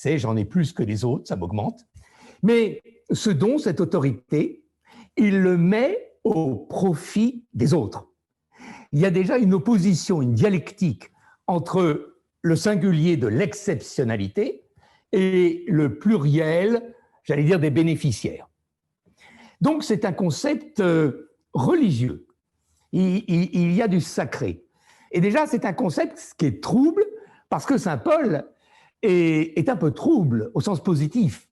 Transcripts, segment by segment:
c'est j'en ai plus que les autres, ça m'augmente. Mais ce don, cette autorité, il le met au profit des autres. Il y a déjà une opposition, une dialectique entre le singulier de l'exceptionnalité et le pluriel, j'allais dire, des bénéficiaires. Donc c'est un concept religieux. Il y a du sacré. Et déjà, c'est un concept qui est trouble parce que Saint Paul est un peu trouble au sens positif.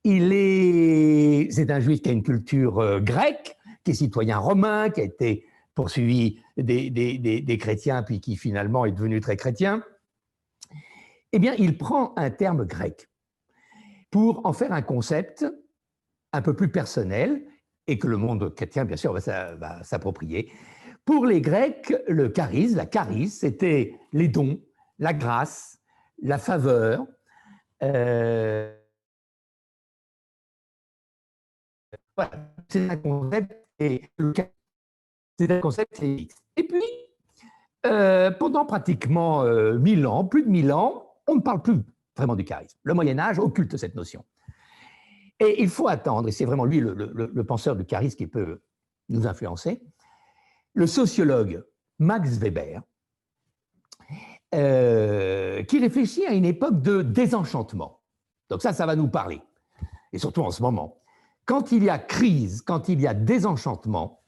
C'est un juif qui a une culture grecque, qui est citoyen romain, qui a été poursuivi des chrétiens, puis qui finalement est devenu très chrétien. Eh bien, il prend un terme grec pour en faire un concept un peu plus personnel et que le monde chrétien, bien sûr, va s'approprier. Pour les Grecs, le charisme, la charis, c'était les dons, la grâce, la faveur. Voilà, c'est un concept et c'est un concept. Et puis, pendant pratiquement 1000 ans, plus de 1000 ans, on ne parle plus vraiment du charisme. Le Moyen-Âge occulte cette notion. Et il faut attendre, et c'est vraiment lui le penseur du charisme qui peut nous influencer, le sociologue Max Weber, qui réfléchit à une époque de désenchantement. Donc ça va nous parler, et surtout en ce moment. Quand il y a crise, quand il y a désenchantement,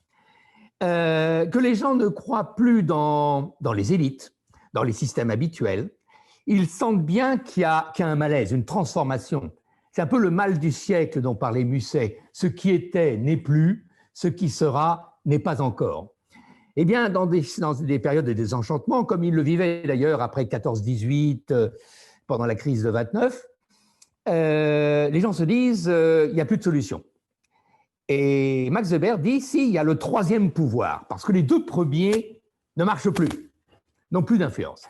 que les gens ne croient plus dans les élites, dans les systèmes habituels, ils sentent bien qu'il y a un malaise, une transformation. C'est un peu le mal du siècle dont parlait Musset. Ce qui était n'est plus, ce qui sera n'est pas encore. Eh bien, dans des périodes de désenchantement, comme il le vivait d'ailleurs après 14-18, pendant la crise de 29, les gens se disent il n'y a plus de solution. Et Max Weber dit si, il y a le troisième pouvoir, parce que les deux premiers ne marchent plus, n'ont plus d'influence.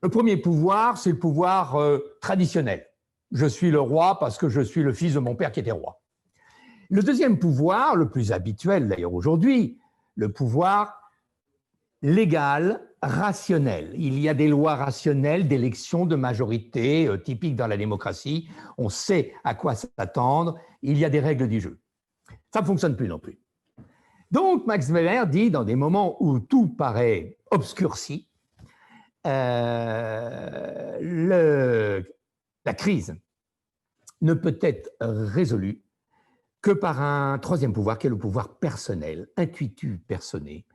Le premier pouvoir, c'est le pouvoir traditionnel. Je suis le roi parce que je suis le fils de mon père qui était roi. Le deuxième pouvoir, le plus habituel d'ailleurs aujourd'hui, le pouvoir légal, rationnel. Il y a des lois rationnelles d'élection de majorité typiques dans la démocratie. On sait à quoi s'attendre. Il y a des règles du jeu. Ça ne fonctionne plus non plus. Donc, Max Weber dit, dans des moments où tout paraît obscurci, la crise ne peut être résolue que par un troisième pouvoir, qui est le pouvoir personnel, intuitu personné,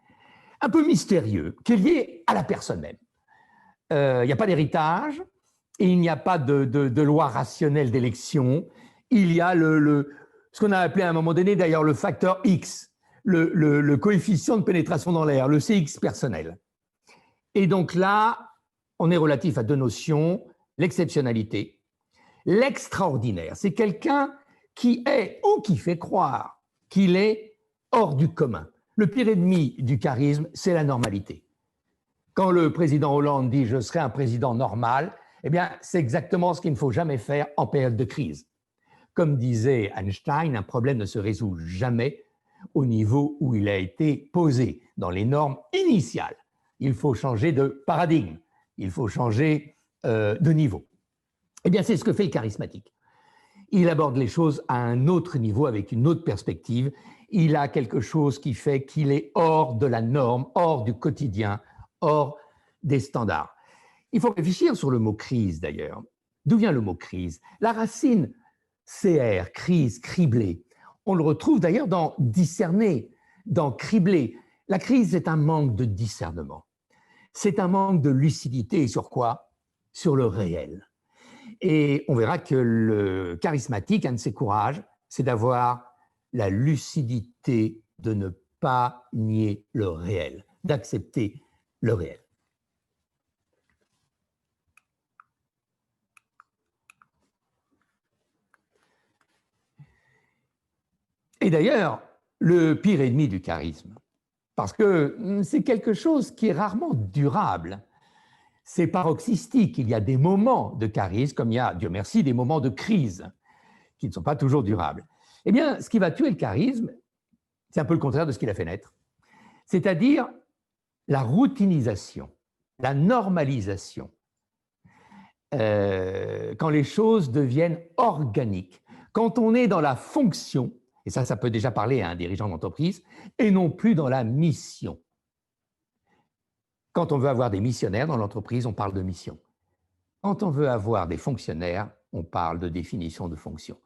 un peu mystérieux, qui est lié à la personne même. Il n'y a pas d'héritage, il n'y a pas de loi rationnelle d'élection, il y a ce qu'on a appelé à un moment donné d'ailleurs le facteur X, le coefficient de pénétration dans l'air, le CX personnel. Et donc là, on est relatif à deux notions, l'exceptionnalité, l'extraordinaire. C'est quelqu'un qui est ou qui fait croire qu'il est hors du commun. Le pire ennemi du charisme, c'est la normalité. Quand le président Hollande dit « je serai un président normal », eh bien, c'est exactement ce qu'il ne faut jamais faire en période de crise. Comme disait Einstein, un problème ne se résout jamais au niveau où il a été posé, dans les normes initiales. Il faut changer de paradigme, il faut changer de niveau. Eh bien, c'est ce que fait le charismatique. Il aborde les choses à un autre niveau, avec une autre perspective. Il a quelque chose qui fait qu'il est hors de la norme, hors du quotidien, hors des standards. Il faut réfléchir sur le mot crise, d'ailleurs. D'où vient le mot crise? La racine CR, crise, cribler. On le retrouve d'ailleurs dans discerner, dans cribler. La crise, c'est un manque de discernement. C'est un manque de lucidité. Et sur quoi? Sur le réel. Et on verra que le charismatique, un de ses courages, c'est d'avoir la lucidité de ne pas nier le réel, d'accepter le réel. Et d'ailleurs, le pire ennemi du charisme, parce que c'est quelque chose qui est rarement durable, c'est paroxystique. Il y a des moments de charisme, comme il y a, Dieu merci, des moments de crise qui ne sont pas toujours durables. Eh bien, ce qui va tuer le charisme, c'est un peu le contraire de ce qu'il a fait naître, c'est-à-dire la routinisation, la normalisation. quand les choses deviennent organiques, quand on est dans la fonction, et ça peut déjà parler à un dirigeant d'entreprise, et non plus dans la mission. Quand on veut avoir des missionnaires dans l'entreprise, on parle de mission. Quand on veut avoir des fonctionnaires, on parle de définition de fonction.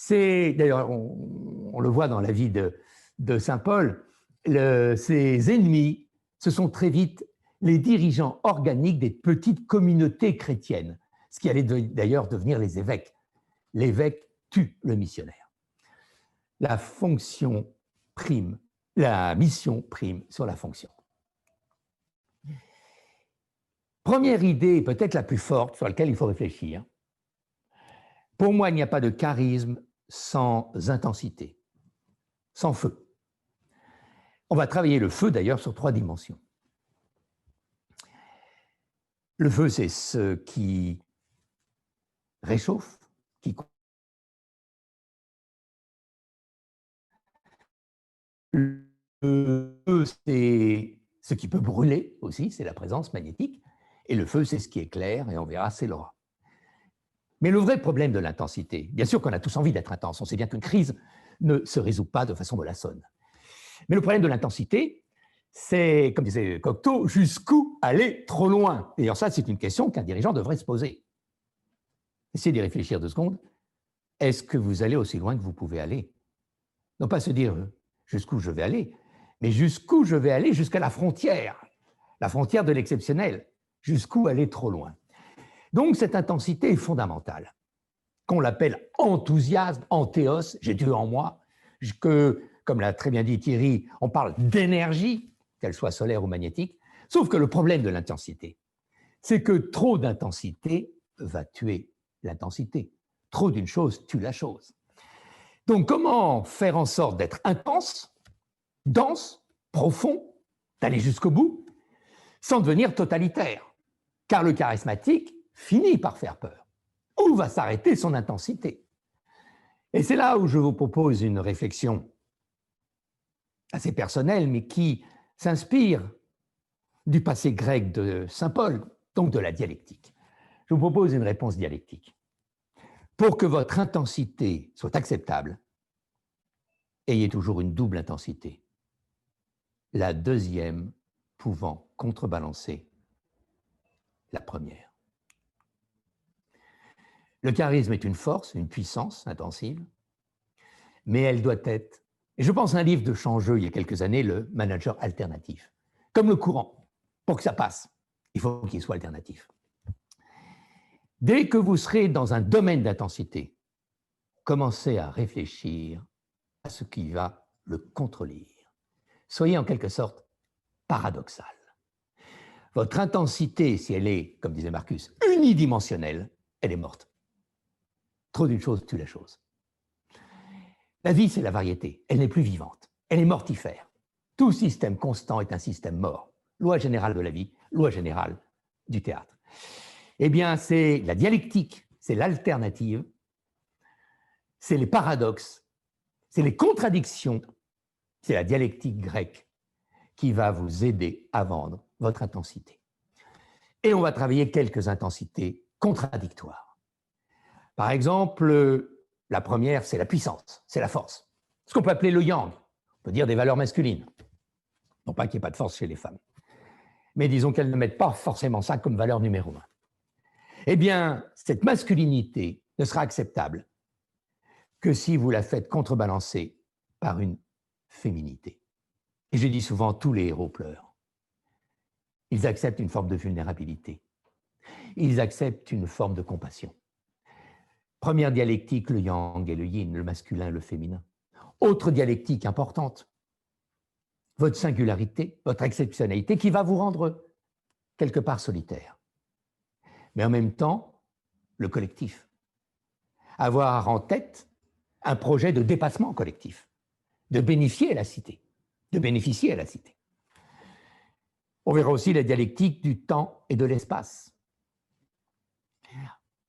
D'ailleurs, on le voit dans la vie de saint Paul, ses ennemis, ce sont très vite les dirigeants organiques des petites communautés chrétiennes, ce qui allait d'ailleurs devenir les évêques. L'évêque tue le missionnaire. La fonction prime, la mission prime sur la fonction. Première idée, peut-être la plus forte, sur laquelle il faut réfléchir. Pour moi, il n'y a pas de charisme sans intensité, sans feu. On va travailler le feu, d'ailleurs, sur 3 dimensions. Le feu, c'est ce qui réchauffe, qui le feu, c'est ce qui peut brûler aussi, c'est la présence magnétique. Et le feu, c'est ce qui éclaire, et on verra, c'est l'aura. Mais le vrai problème de l'intensité, bien sûr qu'on a tous envie d'être intense, on sait bien qu'une crise ne se résout pas de façon mollassonne. Mais le problème de l'intensité, c'est, comme disait Cocteau, jusqu'où aller trop loin? D'ailleurs, ça, c'est une question qu'un dirigeant devrait se poser. Essayez d'y réfléchir 2 secondes. Est-ce que vous allez aussi loin que vous pouvez aller? Non pas se dire jusqu'où je vais aller, mais jusqu'où je vais aller jusqu'à la frontière de l'exceptionnel. Jusqu'où aller trop loin? Donc, cette intensité est fondamentale, qu'on l'appelle enthousiasme, anthéos, j'ai Dieu en moi, que, comme l'a très bien dit Thierry, on parle d'énergie, qu'elle soit solaire ou magnétique, sauf que le problème de l'intensité, c'est que trop d'intensité va tuer l'intensité. Trop d'une chose tue la chose. Donc, comment faire en sorte d'être intense, dense, profond, d'aller jusqu'au bout, sans devenir totalitaire? Car le charismatique finit par faire peur. Où va s'arrêter son intensité? Et c'est là où je vous propose une réflexion assez personnelle, mais qui s'inspire du passé grec de saint Paul, donc de la dialectique. Je vous propose une réponse dialectique. Pour que votre intensité soit acceptable, ayez toujours une double intensité, la deuxième pouvant contrebalancer la première. Le charisme est une force, une puissance intensive, mais elle doit être, et je pense à un livre de Changeux il y a quelques années, le manager alternatif, comme le courant. Pour que ça passe, il faut qu'il soit alternatif. Dès que vous serez dans un domaine d'intensité, commencez à réfléchir à ce qui va le contredire. Soyez en quelque sorte paradoxal. Votre intensité, si elle est, comme disait Marcus, unidimensionnelle, elle est morte. Trop d'une chose tue la chose. La vie, c'est la variété. Elle n'est plus vivante. Elle est mortifère. Tout système constant est un système mort. Loi générale de la vie, loi générale du théâtre. Eh bien, c'est la dialectique, c'est l'alternative, c'est les paradoxes, c'est les contradictions, c'est la dialectique grecque qui va vous aider à vendre votre intensité. Et on va travailler quelques intensités contradictoires. Par exemple, la première, c'est la puissance, c'est la force. Ce qu'on peut appeler le yang, on peut dire des valeurs masculines. Non pas qu'il n'y ait pas de force chez les femmes, mais disons qu'elles ne mettent pas forcément ça comme valeur numéro 1. Eh bien, cette masculinité ne sera acceptable que si vous la faites contrebalancer par une féminité. Et je dis souvent, tous les héros pleurent. Ils acceptent une forme de vulnérabilité. Ils acceptent une forme de compassion. Première dialectique, le yang et le yin, le masculin et le féminin. Autre dialectique importante, votre singularité, votre exceptionnalité qui va vous rendre quelque part solitaire. Mais en même temps, le collectif. Avoir en tête un projet de dépassement collectif, de bénéficier à la cité, de bénéficier à la cité. On verra aussi la dialectique du temps et de l'espace.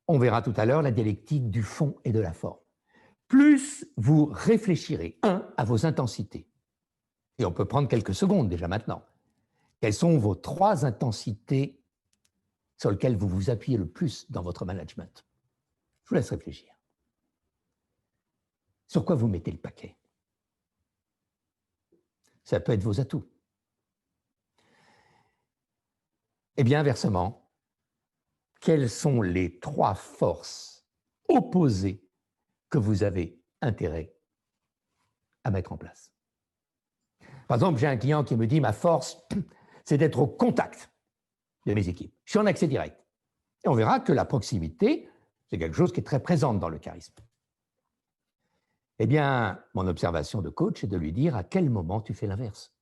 On verra tout à l'heure la dialectique du fond et de la forme. Plus vous réfléchirez, à vos intensités, et on peut prendre quelques secondes déjà maintenant, quelles sont vos 3 intensités sur lequel vous vous appuyez le plus dans votre management? Je vous laisse réfléchir. Sur quoi vous mettez le paquet? Ça peut être vos atouts. Eh bien, inversement, quelles sont les 3 forces opposées que vous avez intérêt à mettre en place? Par exemple, j'ai un client qui me dit « ma force, c'est d'être au contact de mes équipes. Je suis en accès direct. » Et on verra que la proximité, c'est quelque chose qui est très présente dans le charisme. Eh bien, mon observation de coach est de lui dire à quel moment tu fais l'inverse.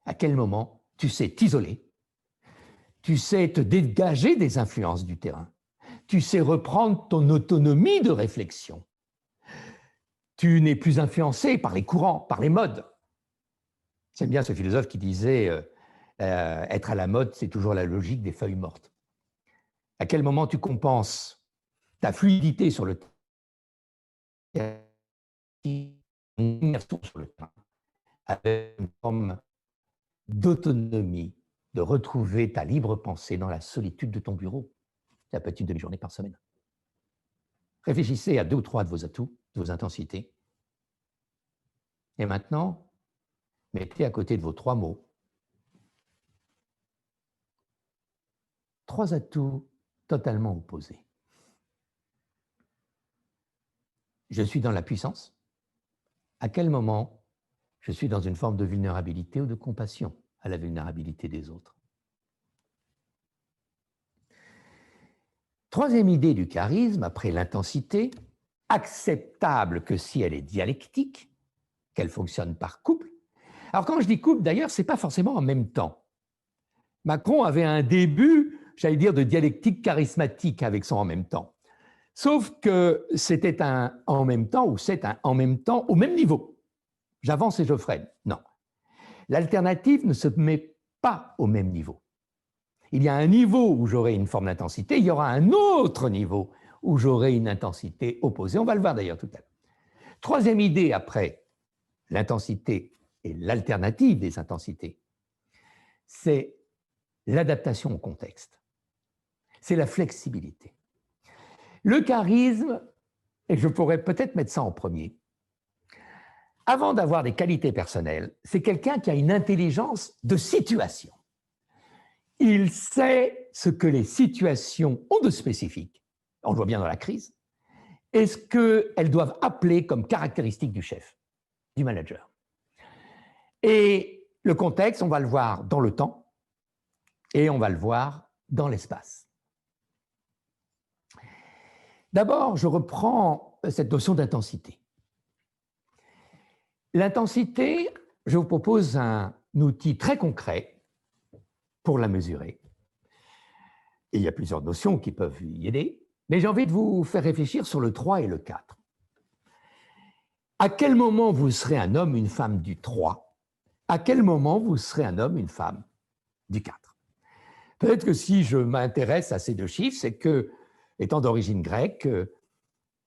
À quel moment tu sais t'isoler, tu sais te dégager des influences du terrain, tu sais reprendre ton autonomie de réflexion. Tu n'es plus influencé par les courants, par les modes. J'aime bien ce philosophe qui disait être à la mode, c'est toujours la logique des feuilles mortes. À quel moment tu compenses ta fluidité sur le terrain, avec une forme d'autonomie, de retrouver ta libre pensée dans la solitude de ton bureau. Ça peut être une demi-journée par semaine. Réfléchissez à 2 ou 3 de vos atouts, de vos intensités. Et maintenant, mettez à côté de vos 3 mots 3 atouts totalement opposés. Je suis dans la puissance. À quel moment je suis dans une forme de vulnérabilité ou de compassion à la vulnérabilité des autres? 3e idée du charisme, après l'intensité, acceptable que si elle est dialectique, qu'elle fonctionne par couple. Alors quand je dis couple, d'ailleurs, ce n'est pas forcément en même temps. Macron avait un début, j'allais dire, de dialectique charismatique avec son en même temps. Sauf que c'était un en même temps, ou c'est un en même temps au même niveau. J'avance et je freine. Non. L'alternative ne se met pas au même niveau. Il y a un niveau où j'aurai une forme d'intensité, il y aura un autre niveau où j'aurai une intensité opposée. On va le voir d'ailleurs tout à l'heure. 3e idée après l'intensité et l'alternative des intensités, c'est l'adaptation au contexte. C'est la flexibilité. Le charisme, et je pourrais peut-être mettre ça en premier, avant d'avoir des qualités personnelles, c'est quelqu'un qui a une intelligence de situation. Il sait ce que les situations ont de spécifique, on le voit bien dans la crise, et ce qu'elles doivent appeler comme caractéristique du chef, du manager. Et le contexte, on va le voir dans le temps et on va le voir dans l'espace. D'abord, je reprends cette notion d'intensité. L'intensité, je vous propose un outil très concret pour la mesurer. Et il y a plusieurs notions qui peuvent y aider, mais j'ai envie de vous faire réfléchir sur le 3 et le 4. À quel moment vous serez un homme, une femme du 3? À quel moment vous serez un homme, une femme du 4? Peut-être que si je m'intéresse à ces 2 chiffres, c'est que, étant d'origine grecque,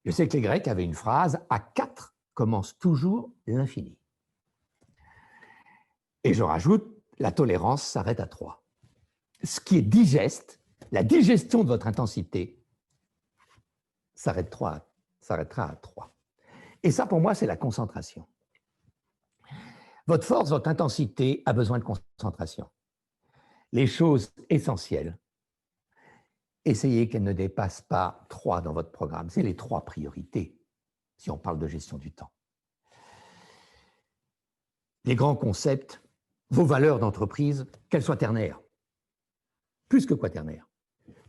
je sais que les Grecs avaient une phrase « à 4 commence toujours l'infini ». Et je rajoute « la tolérance s'arrête à 3 ». Ce qui est digeste, la digestion de votre intensité, s'arrêtera à 3. Et ça, pour moi, c'est la concentration. Votre force, votre intensité a besoin de concentration. Les choses essentielles, essayez qu'elles ne dépassent pas 3 dans votre programme. C'est les 3 priorités, si on parle de gestion du temps. Les grands concepts, vos valeurs d'entreprise, qu'elles soient ternaires, plus que quaternaires,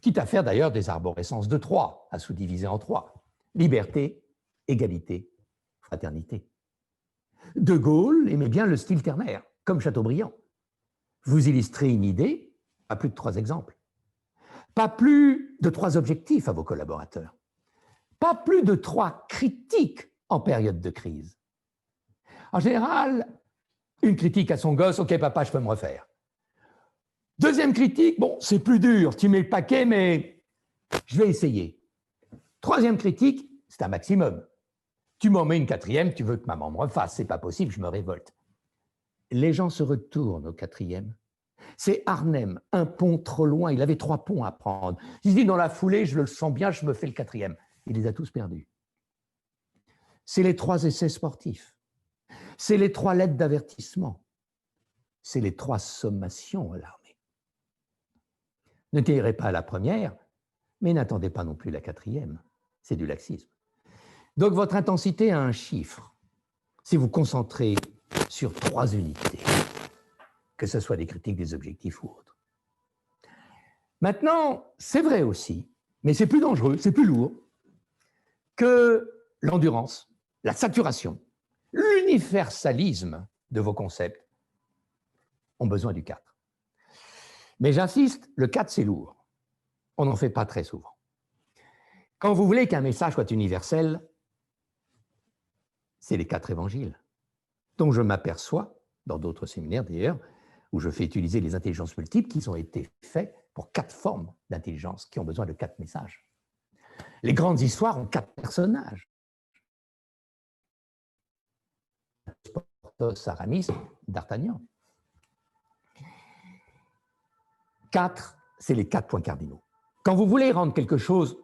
quitte à faire d'ailleurs des arborescences de 3, à sous-diviser en 3. Liberté, égalité, fraternité. De Gaulle aimait bien le style ternaire, comme Chateaubriand. Vous illustrez une idée, pas plus de 3 exemples. Pas plus de 3 objectifs à vos collaborateurs. Pas plus de 3 critiques en période de crise. En général, une critique à son gosse, « Ok, papa, je peux me refaire ». 2e critique, bon, c'est plus dur, tu mets le paquet, mais je vais essayer. 3e critique, c'est un maximum. Tu m'en mets une 4e, tu veux que maman me refasse, c'est pas possible, je me révolte. Les gens se retournent au 4e. C'est Arnhem, un pont trop loin, il avait 3 ponts à prendre. Il se dit, dans la foulée, je le sens bien, je me fais le 4e. Il les a tous perdus. C'est les 3 essais sportifs. C'est les 3 lettres d'avertissement. C'est les 3 sommations à l'armée. Ne tirez pas à la première, mais n'attendez pas non plus la 4e. C'est du laxisme. Donc, votre intensité a un chiffre. Si vous concentrez sur 3 unités, que ce soit des critiques, des objectifs ou autres. Maintenant, c'est vrai aussi, mais c'est plus dangereux, c'est plus lourd, que l'endurance, la saturation, l'universalisme de vos concepts ont besoin du 4. Mais j'insiste, le 4, c'est lourd. On n'en fait pas très souvent. Quand vous voulez qu'un message soit universel, c'est les 4 évangiles, dont je m'aperçois, dans d'autres séminaires d'ailleurs, où je fais utiliser les intelligences multiples, qui ont été faits pour 4 formes d'intelligence, qui ont besoin de 4 messages. Les grandes histoires ont 4 personnages. Porthos, Aramis, D'Artagnan. 4, c'est les 4 points cardinaux. Quand vous voulez rendre quelque chose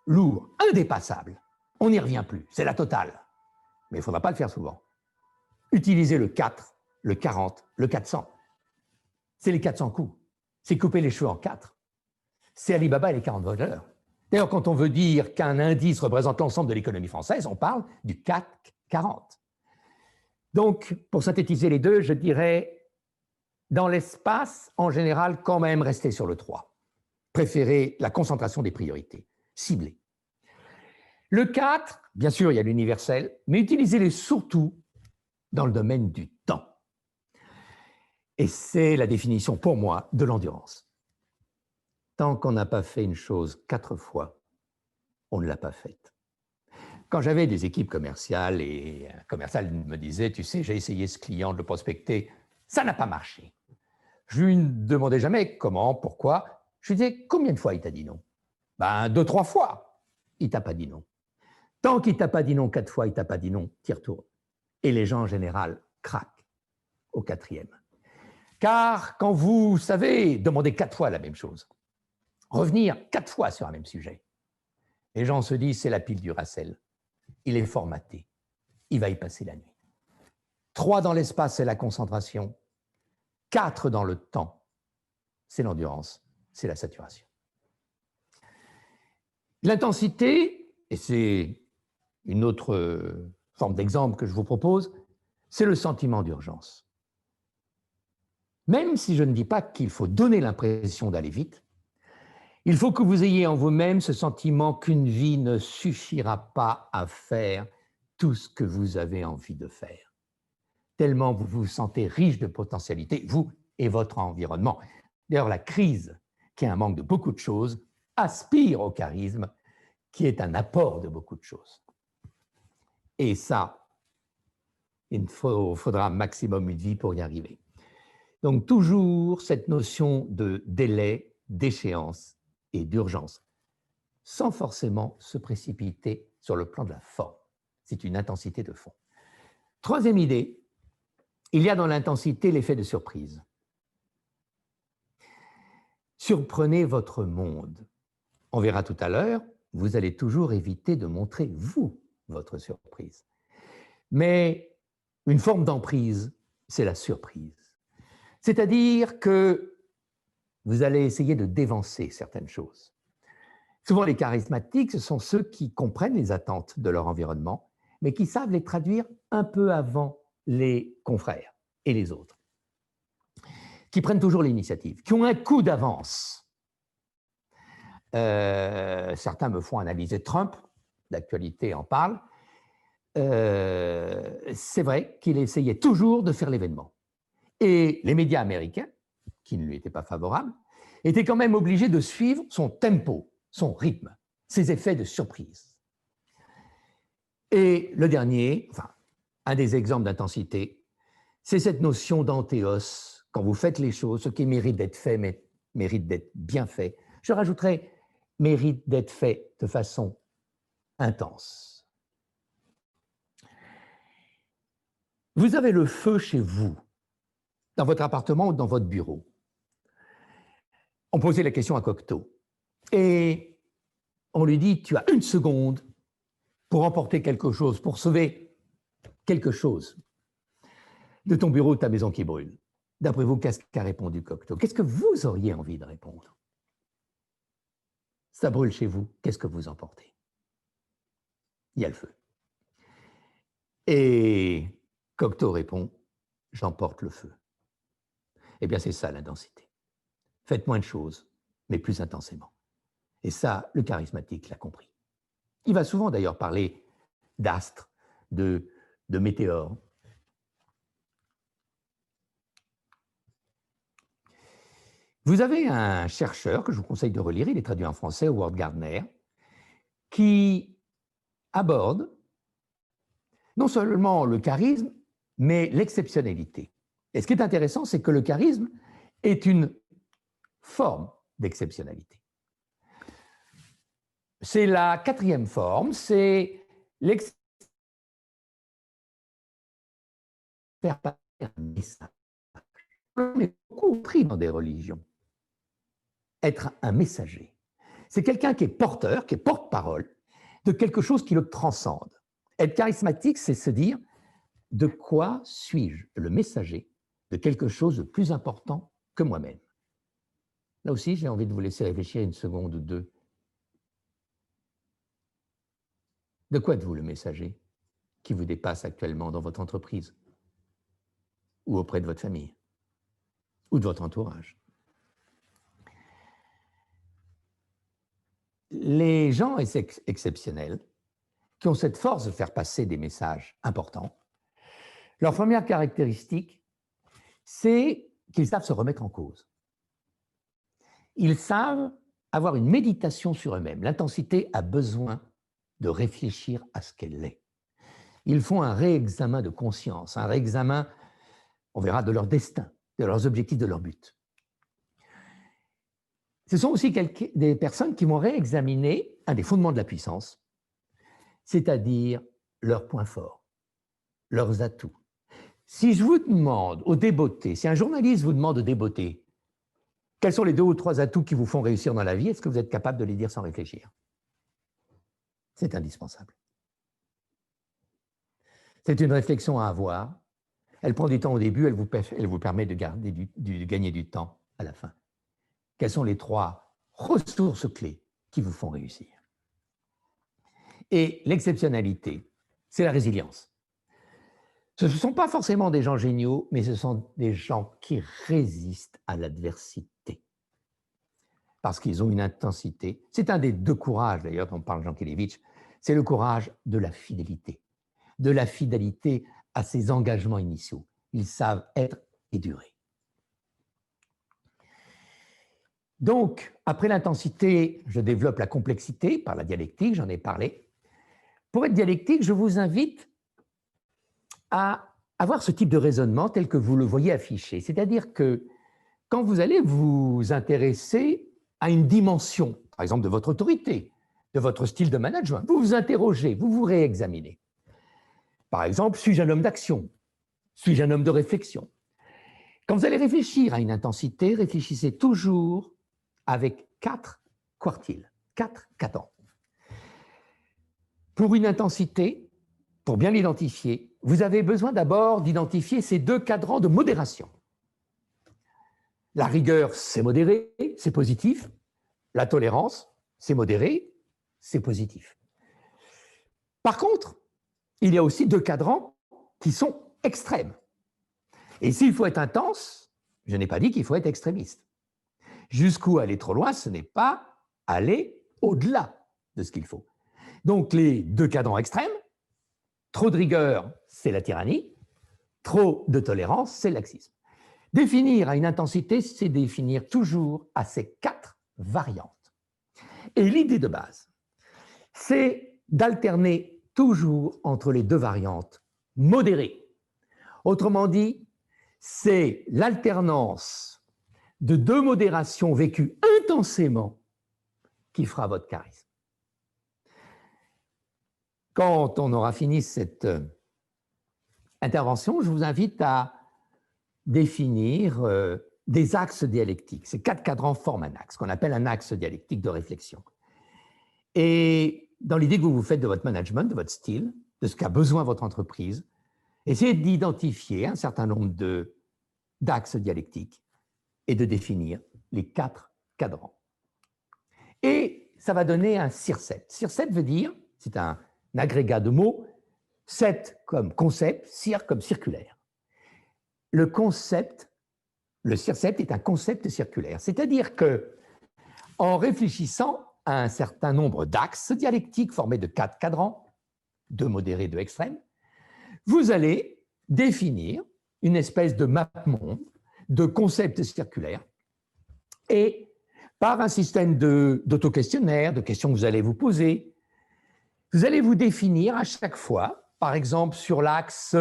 lourd, indépassable, on n'y revient plus, c'est la totale. Mais il ne faudra pas le faire souvent. Utilisez le 4, le 40, le 400. C'est les 400 coups. C'est couper les cheveux en 4. C'est Ali Baba et les 40 voleurs. D'ailleurs, quand on veut dire qu'un indice représente l'ensemble de l'économie française, on parle du 4-40. Donc, pour synthétiser les deux, je dirais, dans l'espace, en général, quand même rester sur le 3. Préférez la concentration des priorités, ciblées. Le 4, bien sûr, il y a l'universel, mais utilisez-les surtout dans le domaine du temps. Et c'est la définition, pour moi, de l'endurance. Tant qu'on n'a pas fait une chose 4 fois, on ne l'a pas faite. Quand j'avais des équipes commerciales, et un commercial me disait, tu sais, j'ai essayé ce client de le prospecter, ça n'a pas marché. Je lui demandais jamais comment, pourquoi. Je lui disais, combien de fois il t'a dit non? Ben, 2-3 fois. Il t'a pas dit non. Tant qu'il t'a pas dit non 4 fois, il t'a pas dit non, t'y retournes. Et les gens, en général, craquent au 4e. Car quand vous savez demander 4 fois la même chose, revenir 4 fois sur un même sujet, les gens se disent, c'est la pile du Racel. Il est formaté. Il va y passer la nuit. 3 dans l'espace, c'est la concentration. 4 dans le temps, c'est l'endurance, c'est la saturation. L'intensité, et c'est une autre forme d'exemple que je vous propose, c'est le sentiment d'urgence. Même si je ne dis pas qu'il faut donner l'impression d'aller vite, il faut que vous ayez en vous-même ce sentiment qu'une vie ne suffira pas à faire tout ce que vous avez envie de faire. Tellement vous vous sentez riche de potentialités, vous et votre environnement. D'ailleurs, la crise, qui est un manque de beaucoup de choses, aspire au charisme, qui est un apport de beaucoup de choses. Et ça, il faudra maximum une vie pour y arriver. Donc, toujours cette notion de délai, d'échéance et d'urgence, sans forcément se précipiter sur le plan de la forme. C'est une intensité de fond. 3e idée, il y a dans l'intensité l'effet de surprise. Surprenez votre monde. On verra tout à l'heure, vous allez toujours éviter de montrer, vous, votre surprise. Mais une forme d'emprise, c'est la surprise. C'est-à-dire que vous allez essayer de dévancer certaines choses. Souvent, les charismatiques, ce sont ceux qui comprennent les attentes de leur environnement, mais qui savent les traduire un peu avant les confrères et les autres, qui prennent toujours l'initiative, qui ont un coup d'avance. Certains me font analyser Trump, l'actualité en parle. C'est vrai qu'il essayait toujours de faire l'événement. Et les médias américains, qui ne lui étaient pas favorables, étaient quand même obligés de suivre son tempo, son rythme, ses effets de surprise. Et le dernier, enfin, un des exemples d'intensité, c'est cette notion d'antéos. Quand vous faites les choses, ce qui mérite d'être fait, mais mérite d'être bien fait. Je rajouterais, mérite d'être fait de façon intense. Vous avez le feu chez vous, dans votre appartement ou dans votre bureau. On posait la question à Cocteau et on lui dit, tu as 1 seconde pour emporter quelque chose, pour sauver quelque chose de ton bureau, de ta maison qui brûle. D'après vous, qu'est-ce qu'a répondu Cocteau? Qu'est-ce que vous auriez envie de répondre? Ça brûle chez vous, qu'est-ce que vous emportez? Il y a le feu. Et Cocteau répond, j'emporte le feu. Eh bien, c'est ça la densité. Faites moins de choses, mais plus intensément. Et ça, le charismatique l'a compris. Il va souvent d'ailleurs parler d'astres, de météores. Vous avez un chercheur que je vous conseille de relire, il est traduit en français, Howard Gardner, qui aborde non seulement le charisme, mais l'exceptionnalité. Et ce qui est intéressant, c'est que le charisme est une forme d'exceptionnalité. C'est la 4e forme, c'est faire passer un message. On est beaucoup pris dans des religions. Être un messager. C'est quelqu'un qui est porteur, qui est porte-parole de quelque chose qui le transcende. Être charismatique, c'est se dire de quoi suis-je le messager de quelque chose de plus important que moi-même. Là aussi, j'ai envie de vous laisser réfléchir 1 seconde ou 2. De quoi êtes-vous le messager qui vous dépasse actuellement dans votre entreprise ou auprès de votre famille ou de votre entourage? Les gens exceptionnels qui ont cette force de faire passer des messages importants, leur première caractéristique, c'est qu'ils savent se remettre en cause. Ils savent avoir une méditation sur eux-mêmes. L'intensité a besoin de réfléchir à ce qu'elle est. Ils font un réexamen de conscience, un réexamen, on verra, de leur destin, de leurs objectifs, de leurs buts. Ce sont aussi des personnes qui vont réexaminer un des fondements de la puissance, c'est-à-dire leurs points forts, leurs atouts. Si je vous demande au débeauté, si un journaliste vous demande au débeauté, quels sont les 2 ou 3 atouts qui vous font réussir dans la vie, est-ce que vous êtes capable de les dire sans réfléchir? C'est indispensable. C'est une réflexion à avoir. Elle prend du temps au début, elle vous permet de gagner du temps à la fin. Quelles sont les 3 ressources clés qui vous font réussir? Et l'exceptionnalité, c'est la résilience. Ce ne sont pas forcément des gens géniaux, mais ce sont des gens qui résistent à l'adversité. Parce qu'ils ont une intensité. C'est un des 2 courages, d'ailleurs, dont parle Jean Kelevitch, c'est le courage de la fidélité à ses engagements initiaux. Ils savent être et durer. Donc, après l'intensité, je développe la complexité par la dialectique, j'en ai parlé. Pour être dialectique, je vous invite à avoir ce type de raisonnement tel que vous le voyez affiché. C'est-à-dire que quand vous allez vous intéresser à une dimension, par exemple de votre autorité, de votre style de management, vous vous interrogez, vous vous réexaminez. Par exemple, suis-je un homme d'action? Suis-je un homme de réflexion? Quand vous allez réfléchir à une intensité, réfléchissez toujours avec 4 quartiles, 4 cadrans. Pour une intensité, pour bien l'identifier, vous avez besoin d'abord d'identifier ces 2 cadrans de modération. La rigueur, c'est modéré, c'est positif. La tolérance, c'est modéré, c'est positif. Par contre, il y a aussi 2 cadrans qui sont extrêmes. Et s'il faut être intense, je n'ai pas dit qu'il faut être extrémiste. Jusqu'où aller trop loin, ce n'est pas aller au-delà de ce qu'il faut. Donc les 2 cadrans extrêmes, trop de rigueur, c'est la tyrannie, trop de tolérance, c'est le laxisme. Définir à une intensité, c'est définir toujours à ces 4 variantes. Et l'idée de base, c'est d'alterner toujours entre les 2 variantes modérées. Autrement dit, c'est l'alternance de 2 modérations vécues intensément qui fera votre charisme. Quand on aura fini cette intervention, je vous invite à définir des axes dialectiques. Ces 4 cadrans forment un axe, qu'on appelle un axe dialectique de réflexion. Et dans l'idée que vous vous faites de votre management, de votre style, de ce qu'a besoin votre entreprise, essayez d'identifier un certain nombre d'axes dialectiques et de définir les 4 cadrans. Et ça va donner un CIR7. CIR7 veut dire, c'est un agrégat de mots, 7 comme concept, CIR comme circulaire. Le concept, le CIR7 est un concept circulaire, c'est-à-dire que en réfléchissant à un certain nombre d'axes dialectiques formés de 4 cadrans, 2 modérés, 2 extrêmes, vous allez définir une espèce de map-monde de concepts circulaires et par un système d'auto-questionnaire, de questions que vous allez vous poser, vous allez vous définir à chaque fois, par exemple sur l'axe,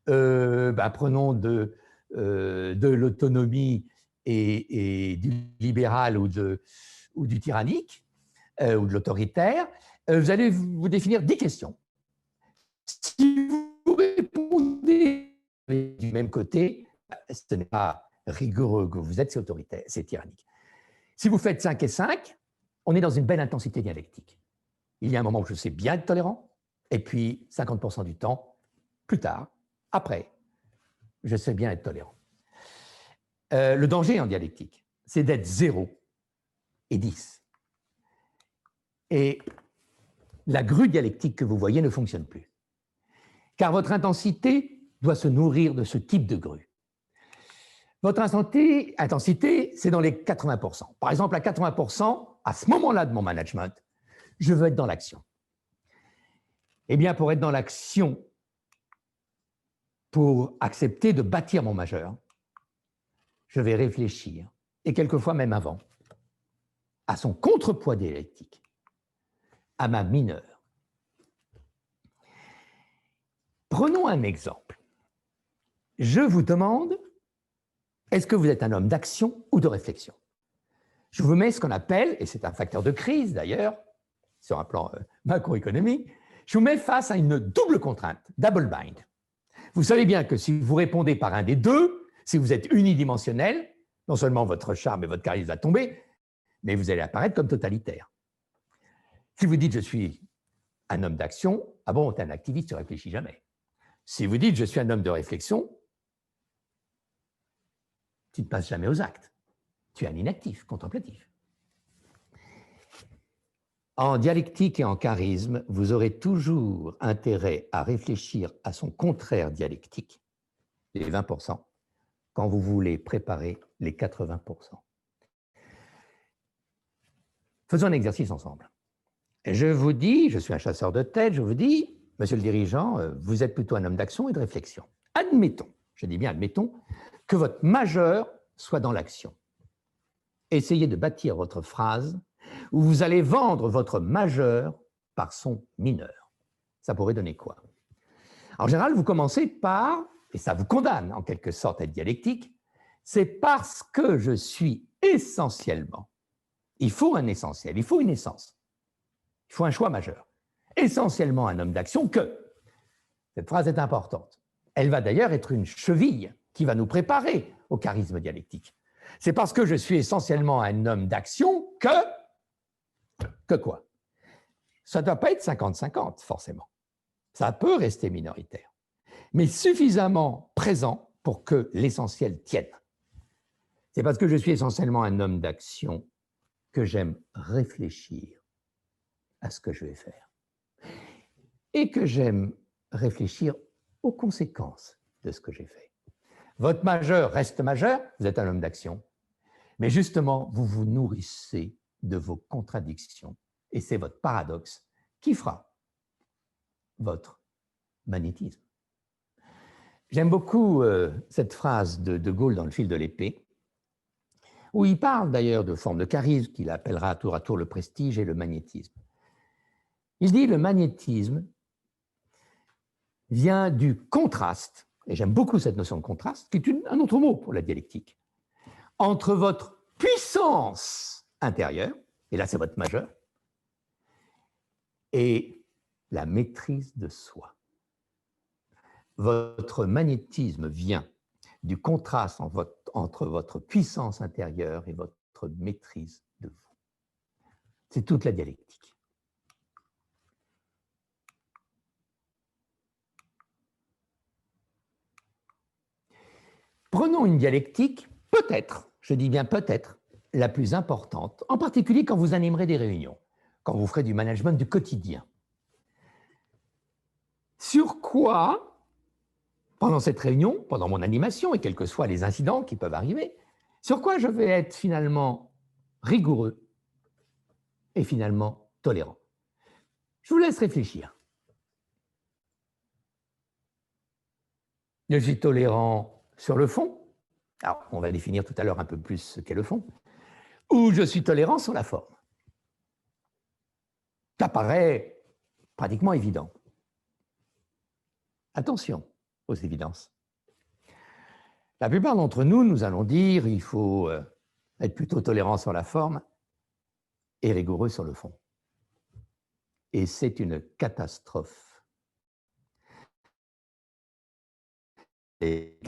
prenons de l'autonomie et du libéral ou du tyrannique, ou de l'autoritaire, vous allez vous définir 10 questions. Si vous répondez du même côté, ce n'est pas rigoureux que vous êtes, c'est autoritaire, c'est tyrannique. Si vous faites 5 et 5, on est dans une belle intensité dialectique. Il y a un moment où je sais bien être tolérant, et puis 50% du temps, plus tard, après, je sais bien être tolérant. Le danger en dialectique, c'est d'être 0 et 10. Et la grue dialectique que vous voyez ne fonctionne plus. Car votre intensité doit se nourrir de ce type de grue. Votre intensité, c'est dans les 80%. Par exemple, à 80%, à ce moment-là de mon management, je veux être dans l'action. Eh bien, pour être dans l'action, pour accepter de bâtir mon majeur, je vais réfléchir, et quelquefois même avant, à son contrepoids dialectique, à ma mineure. Prenons un exemple. Je vous demande, est-ce que vous êtes un homme d'action ou de réflexion? Je vous mets ce qu'on appelle, et c'est un facteur de crise d'ailleurs, sur un plan macroéconomique, je vous mets face à une double contrainte, double bind. Vous savez bien que si vous répondez par un des deux, si vous êtes unidimensionnel, non seulement votre charme et votre charisme va tomber, mais vous allez apparaître comme totalitaire. Si vous dites « je suis un homme d'action », ah bon, t'es un activiste, tu ne réfléchis jamais. Si vous dites « je suis un homme de réflexion », tu ne passes jamais aux actes. Tu es un inactif, contemplatif. En dialectique et en charisme, vous aurez toujours intérêt à réfléchir à son contraire dialectique, les 20%, quand vous voulez préparer les 80%. Faisons un exercice ensemble. Je vous dis, je suis un chasseur de tête, je vous dis, monsieur le dirigeant, vous êtes plutôt un homme d'action et de réflexion. Admettons, je dis bien admettons, que votre majeur soit dans l'action. Essayez de bâtir votre phrase où vous allez vendre votre majeur par son mineur. Ça pourrait donner quoi? En général, vous commencez par, et ça vous condamne en quelque sorte à être dialectique, c'est parce que je suis essentiellement, il faut un essentiel, il faut une essence, il faut un choix majeur, essentiellement un homme d'action que, cette phrase est importante, elle va d'ailleurs être une cheville qui va nous préparer au charisme dialectique. C'est parce que je suis essentiellement un homme d'action que quoi? Ça ne doit pas être 50-50, forcément. Ça peut rester minoritaire, mais suffisamment présent pour que l'essentiel tienne. C'est parce que je suis essentiellement un homme d'action que j'aime réfléchir à ce que je vais faire et que j'aime réfléchir aux conséquences de ce que j'ai fait. Votre majeur reste majeur, vous êtes un homme d'action, mais justement, vous vous nourrissez de vos contradictions et c'est votre paradoxe qui fera votre magnétisme. J'aime beaucoup cette phrase de De Gaulle dans Le fil de l'épée, où il parle d'ailleurs de formes de charisme qu'il appellera tour à tour le prestige et le magnétisme. Il dit le magnétisme vient du contraste, et j'aime beaucoup cette notion de contraste, qui est un autre mot pour la dialectique, entre votre puissance intérieure, et là c'est votre majeur, et la maîtrise de soi. Votre magnétisme vient du contraste entre votre puissance intérieure et votre maîtrise de vous. C'est toute la dialectique. Prenons une dialectique, peut-être, je dis bien peut-être, la plus importante, en particulier quand vous animerez des réunions, quand vous ferez du management du quotidien. Sur quoi, pendant cette réunion, pendant mon animation, et quels que soient les incidents qui peuvent arriver, sur quoi je vais être finalement rigoureux et finalement tolérant? Je vous laisse réfléchir. Je suis tolérant sur le fond. Alors, on va définir tout à l'heure un peu plus ce qu'est le fond. Ou je suis tolérant sur la forme. Ça paraît pratiquement évident. Attention aux évidences. La plupart d'entre nous, nous allons dire qu'il faut être plutôt tolérant sur la forme et rigoureux sur le fond. Et c'est une catastrophe. Et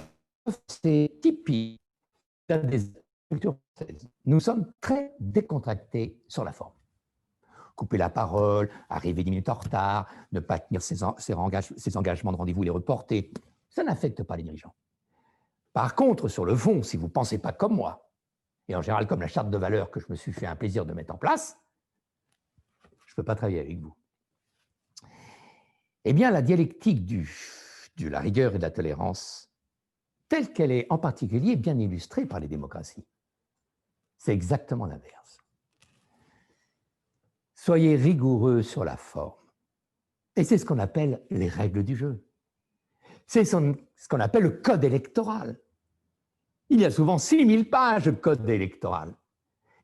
c'est typique des cultures françaises. Nous sommes très décontractés sur la forme. Couper la parole, arriver 10 minutes en retard, ne pas tenir ses engagements de rendez-vous, les reporter, ça n'affecte pas les dirigeants. Par contre, sur le fond, si vous ne pensez pas comme moi, et en général comme la charte de valeurs que je me suis fait un plaisir de mettre en place, je ne peux pas travailler avec vous. Eh bien, la dialectique de la rigueur et de la tolérance, telle qu'elle est en particulier bien illustrée par les démocraties, c'est exactement l'inverse. Soyez rigoureux sur la forme. Et c'est ce qu'on appelle les règles du jeu. C'est ce qu'on appelle le code électoral. Il y a souvent 6000 pages de code électoral.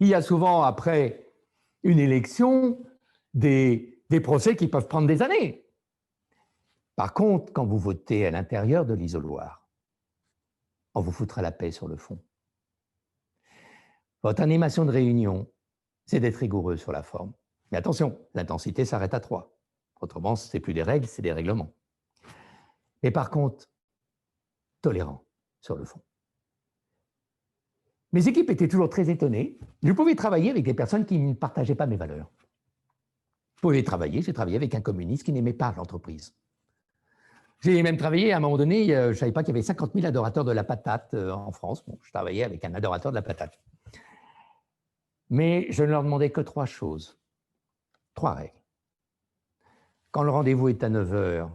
Il y a souvent, après une élection, des procès qui peuvent prendre des années. Par contre, quand vous votez à l'intérieur de l'isoloir, on vous foutra la paix sur le fond. Votre animation de réunion, c'est d'être rigoureux sur la forme. Mais attention, l'intensité s'arrête à 3. Autrement, ce n'est plus des règles, c'est des règlements. Et par contre, tolérant sur le fond. Mes équipes étaient toujours très étonnées. Je pouvais travailler avec des personnes qui ne partageaient pas mes valeurs. Je pouvais travailler, j'ai travaillé avec un communiste qui n'aimait pas l'entreprise. J'ai même travaillé, à un moment donné, je ne savais pas qu'il y avait 50 000 adorateurs de la patate en France. Bon, je travaillais avec un adorateur de la patate. Mais je ne leur demandais que 3 choses. 3 règles. Quand le rendez-vous est à 9 h,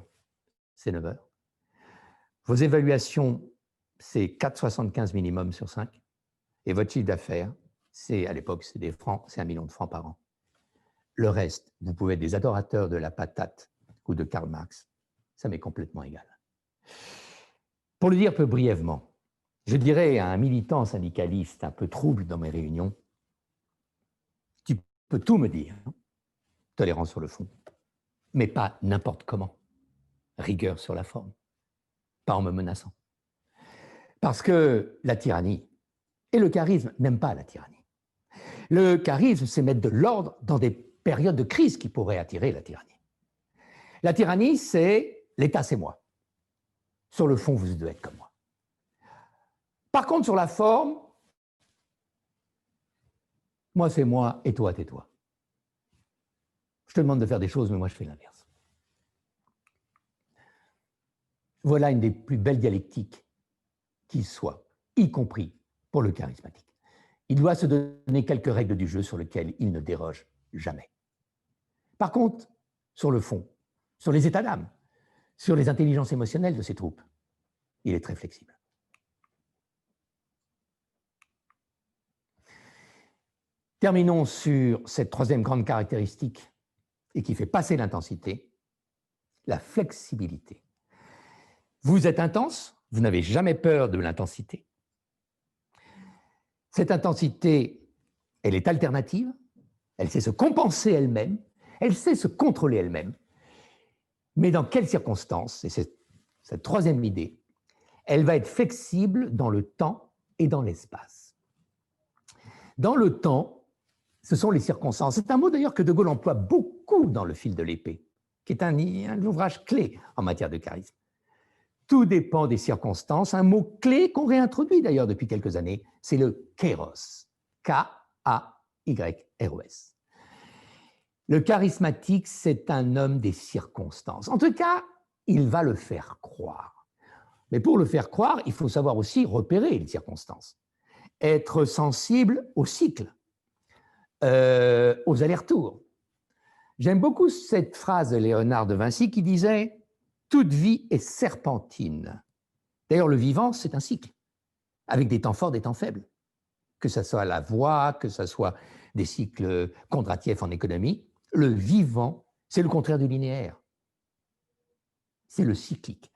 c'est 9 h. Vos évaluations, c'est 4,75 minimum sur 5. Et votre chiffre d'affaires, à l'époque, c'est des francs, c'est 1 million de francs par an. Le reste, vous pouvez être des adorateurs de la patate ou de Karl Marx, ça m'est complètement égal. Pour le dire peu brièvement, je dirais à un militant syndicaliste un peu trouble dans mes réunions, tu peux tout me dire, tolérance sur le fond, mais pas n'importe comment, rigueur sur la forme, pas en me menaçant. Parce que la tyrannie et le charisme n'aiment pas la tyrannie. Le charisme, c'est mettre de l'ordre dans des périodes de crise qui pourraient attirer la tyrannie. La tyrannie, c'est l'État, c'est moi. Sur le fond, vous devez être comme moi. Par contre, sur la forme, moi, c'est moi et toi, tais-toi. Je te demande de faire des choses, mais moi, je fais l'inverse. Voilà une des plus belles dialectiques qui soit, y compris pour le charismatique. Il doit se donner quelques règles du jeu sur lesquelles il ne déroge jamais. Par contre, sur le fond, sur les états d'âme, sur les intelligences émotionnelles de ses troupes, il est très flexible. Terminons sur cette 3e grande caractéristique et qui fait passer l'intensité, la flexibilité. Vous êtes intense, vous n'avez jamais peur de l'intensité. Cette intensité, elle est alternative, elle sait se compenser elle-même, elle sait se contrôler elle-même. Mais dans quelles circonstances, et c'est cette 3e idée, elle va être flexible dans le temps et dans l'espace. Dans le temps, ce sont les circonstances. C'est un mot d'ailleurs que De Gaulle emploie beaucoup dans Le fil de l'épée, qui est un ouvrage clé en matière de charisme. Tout dépend des circonstances. Un mot-clé qu'on réintroduit d'ailleurs depuis quelques années, c'est le kairos. K-A-Y-R-O-S. Le charismatique, c'est un homme des circonstances. En tout cas, il va le faire croire. Mais pour le faire croire, il faut savoir aussi repérer les circonstances. Être sensible au cycle, aux allers-retours. J'aime beaucoup cette phrase de Léonard de Vinci qui disait « Toute vie est serpentine ». D'ailleurs, le vivant, c'est un cycle, avec des temps forts, des temps faibles. Que ce soit la voix, que ce soit des cycles Kondratiev en économie, le vivant, c'est le contraire du linéaire. C'est le cyclique.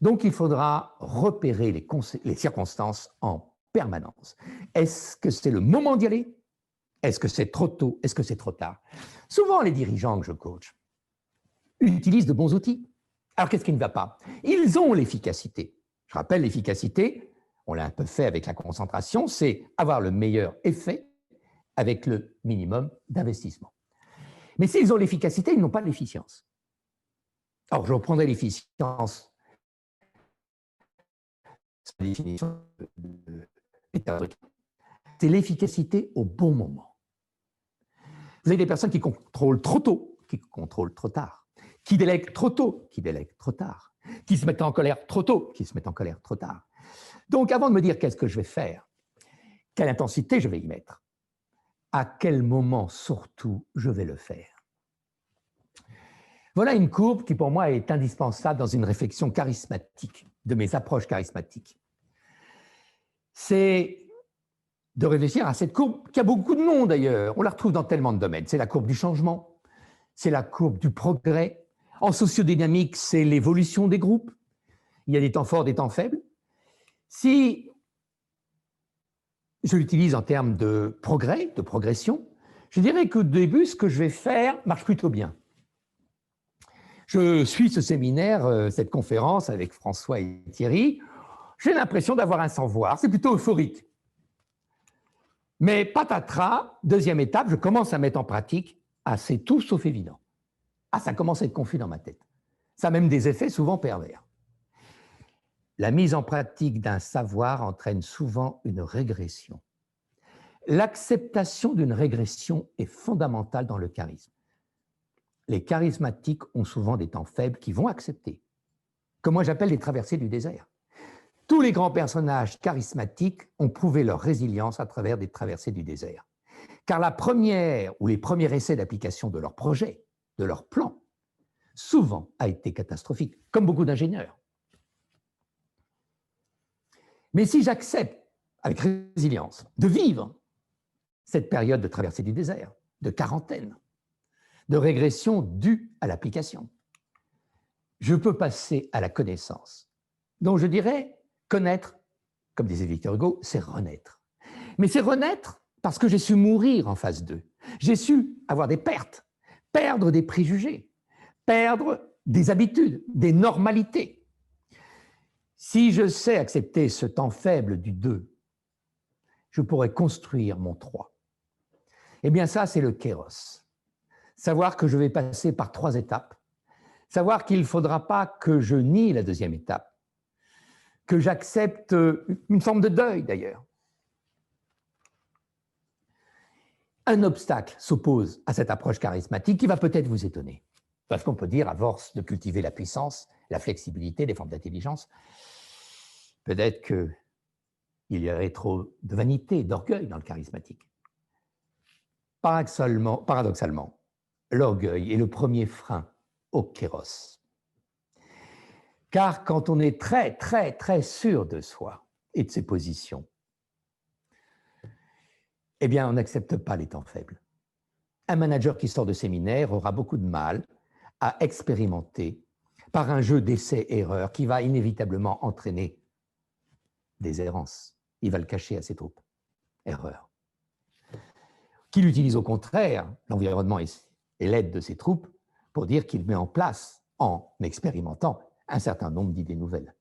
Donc, il faudra repérer les circonstances en permanence. Est-ce que c'est le moment d'y aller? Est-ce que c'est trop tôt? Est-ce que c'est trop tard? Souvent, les dirigeants que je coach utilisent de bons outils. Alors, qu'est-ce qui ne va pas? Ils ont l'efficacité. Je rappelle, l'efficacité, on l'a un peu fait avec la concentration, c'est avoir le meilleur effet avec le minimum d'investissement. Mais s'ils ont l'efficacité, ils n'ont pas l'efficience. Alors, je reprendrai l'efficience. C'est l'efficacité au bon moment. Vous avez des personnes qui contrôlent trop tôt, qui contrôlent trop tard, qui délèguent trop tôt, qui délèguent trop tard, qui se mettent en colère trop tôt, qui se mettent en colère trop tard. Donc, avant de me dire qu'est-ce que je vais faire, quelle intensité je vais y mettre, à quel moment surtout je vais le faire. Voilà une courbe qui pour moi est indispensable dans une réflexion charismatique, de mes approches charismatiques. C'est de réfléchir à cette courbe qui a beaucoup de noms d'ailleurs, on la retrouve dans tellement de domaines. C'est la courbe du changement, c'est la courbe du progrès. En sociodynamique, c'est l'évolution des groupes. Il y a des temps forts, des temps faibles. Si je l'utilise en termes de progrès, de progression, je dirais qu'au début, ce que je vais faire marche plutôt bien. Je suis ce séminaire, cette conférence avec François et Thierry. J'ai l'impression d'avoir un savoir, c'est plutôt euphorique. Mais patatras, deuxième étape, je commence à mettre en pratique. Ah, c'est tout sauf évident. Ah, ça commence à être confus dans ma tête. Ça a même des effets souvent pervers. La mise en pratique d'un savoir entraîne souvent une régression. L'acceptation d'une régression est fondamentale dans le charisme. Les charismatiques ont souvent des temps faibles qui vont accepter, que moi j'appelle les traversées du désert. Tous les grands personnages charismatiques ont prouvé leur résilience à travers des traversées du désert. Car la première ou les premiers essais d'application de leur projet, de leur plan, souvent a été catastrophique, comme beaucoup d'ingénieurs. Mais si j'accepte, avec résilience, de vivre cette période de traversée du désert, de quarantaine, de régression due à l'application, je peux passer à la connaissance. Donc je dirais, connaître, comme disait Victor Hugo, c'est renaître. Mais c'est renaître parce que j'ai su mourir en phase 2. J'ai su avoir des pertes, perdre des préjugés, perdre des habitudes, des normalités. Si je sais accepter ce temps faible du 2, je pourrais construire mon 3. Eh bien ça, c'est le kairos. Savoir que je vais passer par 3 étapes, savoir qu'il ne faudra pas que je nie la deuxième étape, que j'accepte une forme de deuil d'ailleurs. Un obstacle s'oppose à cette approche charismatique qui va peut-être vous étonner. Parce qu'on peut dire, à force de cultiver la puissance, la flexibilité, des formes d'intelligence, peut-être qu'il y aurait trop de vanité, d'orgueil dans le charismatique. Paradoxalement, l'orgueil est le premier frein au kairos. Car quand on est très, très, très sûr de soi et de ses positions, eh bien, on n'accepte pas les temps faibles. Un manager qui sort de séminaire aura beaucoup de mal à expérimenter par un jeu d'essais-erreurs qui va inévitablement entraîner des errances. Il va le cacher à ses troupes. Erreur. Qu'il utilise au contraire l'environnement et l'aide de ses troupes pour dire qu'il met en place, en expérimentant, un certain nombre d'idées nouvelles.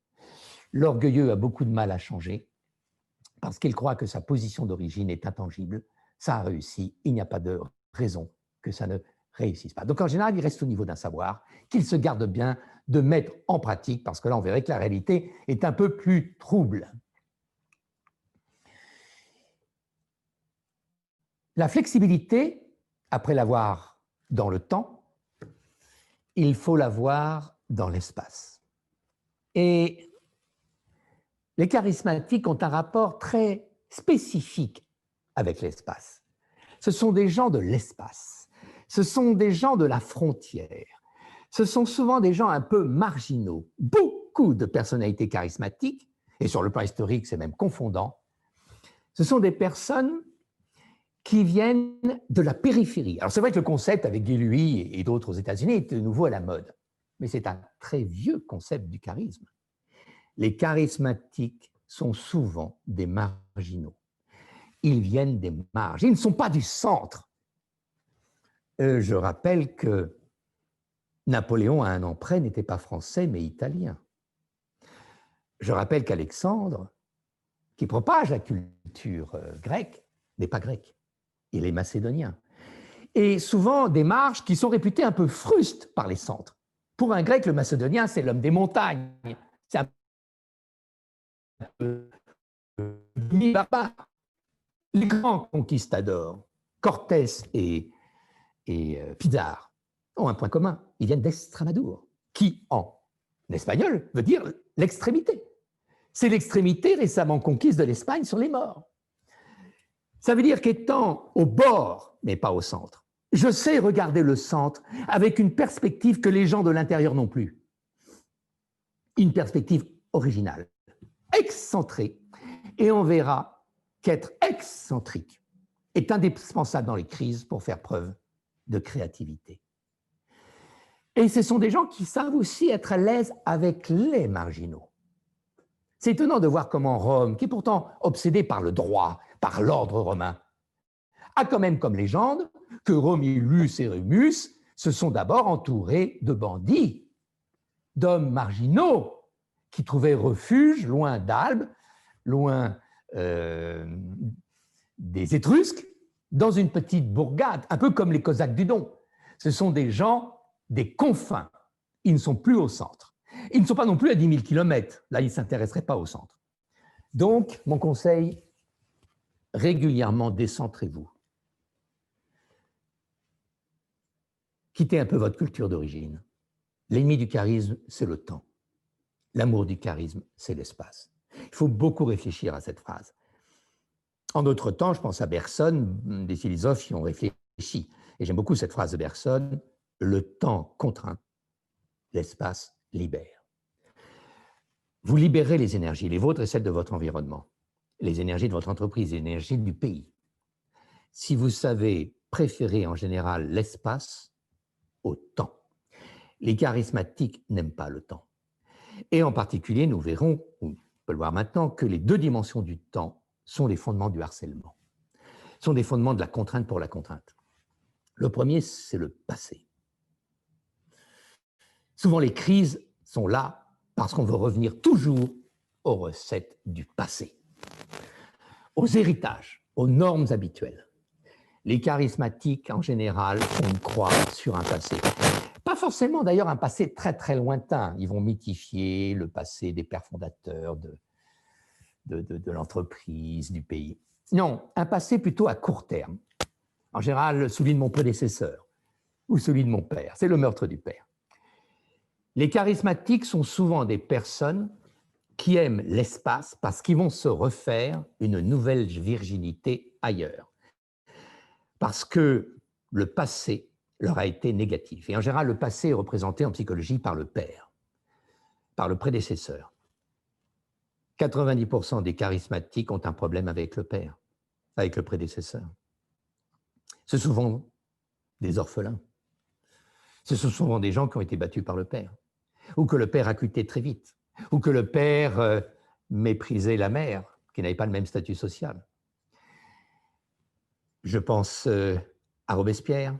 L'orgueilleux a beaucoup de mal à changer parce qu'il croit que sa position d'origine est intangible. Ça a réussi, il n'y a pas de raison que ça ne réussisse pas. Donc en général, il reste au niveau d'un savoir, qu'il se garde bien de mettre en pratique, parce que là, on verrait que la réalité est un peu plus trouble. La flexibilité, après l'avoir dans le temps, il faut l'avoir dans l'espace. Et les charismatiques ont un rapport très spécifique avec l'espace. Ce sont des gens de l'espace, ce sont des gens de la frontière, ce sont souvent des gens un peu marginaux. Beaucoup de personnalités charismatiques, et sur le plan historique, c'est même confondant, ce sont des personnes qui viennent de la périphérie. Alors c'est vrai que le concept avec Guy Lui et d'autres aux États-Unis est de nouveau à la mode, mais c'est un très vieux concept du charisme. Les charismatiques sont souvent des marginaux. Ils viennent des marges, ils ne sont pas du centre. Je rappelle que Napoléon, à un an près, n'était pas français, mais italien. Je rappelle qu'Alexandre, qui propage la culture grecque, n'est pas grec, il est macédonien. Et souvent des marges qui sont réputées un peu frustes par les centres. Pour un grec, le macédonien, c'est l'homme des montagnes, c'est un peu barbare. Les grands conquistadors, Cortés et Pizarre, ont un point commun, ils viennent d'Extrémadour, qui en espagnol veut dire l'extrémité. C'est l'extrémité récemment conquise de l'Espagne sur les morts. Ça veut dire qu'étant au bord, mais pas au centre, je sais regarder le centre avec une perspective que les gens de l'intérieur n'ont plus. Une perspective originale, excentrée, et on verra qu'être excentrique est indispensable dans les crises pour faire preuve de créativité. Et ce sont des gens qui savent aussi être à l'aise avec les marginaux. C'est étonnant de voir comment Rome, qui est pourtant obsédée par le droit, par l'ordre romain, a quand même comme légende que Romulus et Rémus se sont d'abord entourés de bandits, d'hommes marginaux qui trouvaient refuge loin d'Albe, loin des Étrusques, dans une petite bourgade, un peu comme les Cosaques du Don. Ce sont des gens des confins. Ils ne sont plus au centre. Ils ne sont pas non plus à 10 000 km. Là, ils ne s'intéresseraient pas au centre. Donc, mon conseil, régulièrement, décentrez-vous. Quittez un peu votre culture d'origine. L'ennemi du charisme, c'est le temps. L'amour du charisme, c'est l'espace. Il faut beaucoup réfléchir à cette phrase. En d'autres temps, je pense à Bergson, des philosophes qui ont réfléchi. Et j'aime beaucoup cette phrase de Bergson, « Le temps contraint, l'espace libère ». Vous libérez les énergies, les vôtres et celles de votre environnement, les énergies de votre entreprise, les énergies du pays. Si vous savez préférer en général l'espace au temps. Les charismatiques n'aiment pas le temps. Et en particulier, nous verrons, on peut le voir maintenant, que les deux dimensions du temps sont les fondements du harcèlement, sont des fondements de la contrainte pour la contrainte. Le premier, c'est le passé. Souvent, les crises sont là parce qu'on veut revenir toujours aux recettes du passé, aux héritages, aux normes habituelles. Les charismatiques, en général, ont une croix sur un passé. Pas forcément, d'ailleurs, un passé très, très lointain. Ils vont mythifier le passé des pères fondateurs de l'entreprise, du pays. Non, un passé plutôt à court terme. En général, celui de mon prédécesseur ou celui de mon père. C'est le meurtre du père. Les charismatiques sont souvent des personnes qui aiment l'espace parce qu'ils vont se refaire une nouvelle virginité ailleurs. Parce que le passé leur a été négatif. Et en général, le passé est représenté en psychologie par le père, par le prédécesseur. 90% des charismatiques ont un problème avec le père, avec le prédécesseur. Ce sont souvent des orphelins. Ce sont souvent des gens qui ont été battus par le père, ou que le père a quitté très vite, ou que le père méprisait la mère, qui n'avait pas le même statut social. Je pense à Robespierre,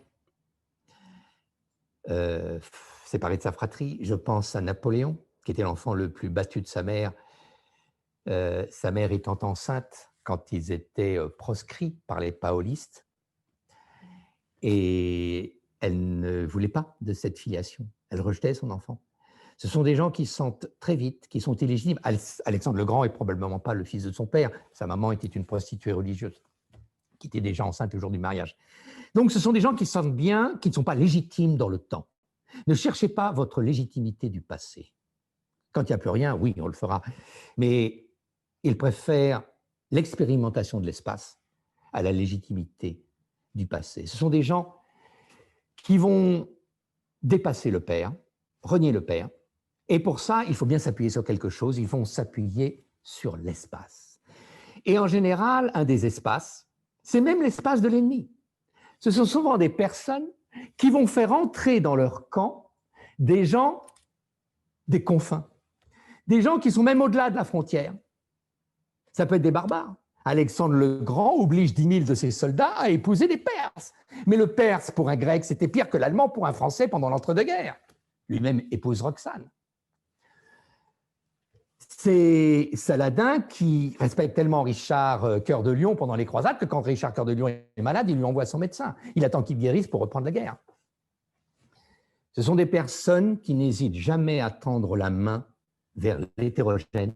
séparé de sa fratrie. Je pense à Napoléon, qui était l'enfant le plus battu de sa mère étant enceinte quand ils étaient proscrits par les paolistes. Et elle ne voulait pas de cette filiation. Elle rejetait son enfant. Ce sont des gens qui se sentent très vite, qui sont illégitimes. Alexandre le Grand n'est probablement pas le fils de son père. Sa maman était une prostituée religieuse qui était déjà enceinte le jour du mariage. Donc, ce sont des gens qui se sentent bien, qui ne sont pas légitimes dans le temps. Ne cherchez pas votre légitimité du passé. Quand il n'y a plus rien, oui, on le fera. Mais ils préfèrent l'expérimentation de l'espace à la légitimité du passé. Ce sont des gens qui vont dépasser le père, renier le père, et pour ça, il faut bien s'appuyer sur quelque chose, ils vont s'appuyer sur l'espace. Et en général, un des espaces, c'est même l'espace de l'ennemi. Ce sont souvent des personnes qui vont faire entrer dans leur camp des gens des confins, des gens qui sont même au-delà de la frontière. Ça peut être des barbares. Alexandre le Grand oblige 10 000 de ses soldats à épouser des Perses. Mais le Perse, pour un Grec, c'était pire que l'Allemand pour un Français pendant l'entre-deux-guerres. Lui-même épouse Roxane. C'est Saladin qui respecte tellement Richard Cœur de Lion pendant les croisades que quand Richard Cœur de Lion est malade, il lui envoie son médecin. Il attend qu'il guérisse pour reprendre la guerre. Ce sont des personnes qui n'hésitent jamais à tendre la main vers l'hétérogène,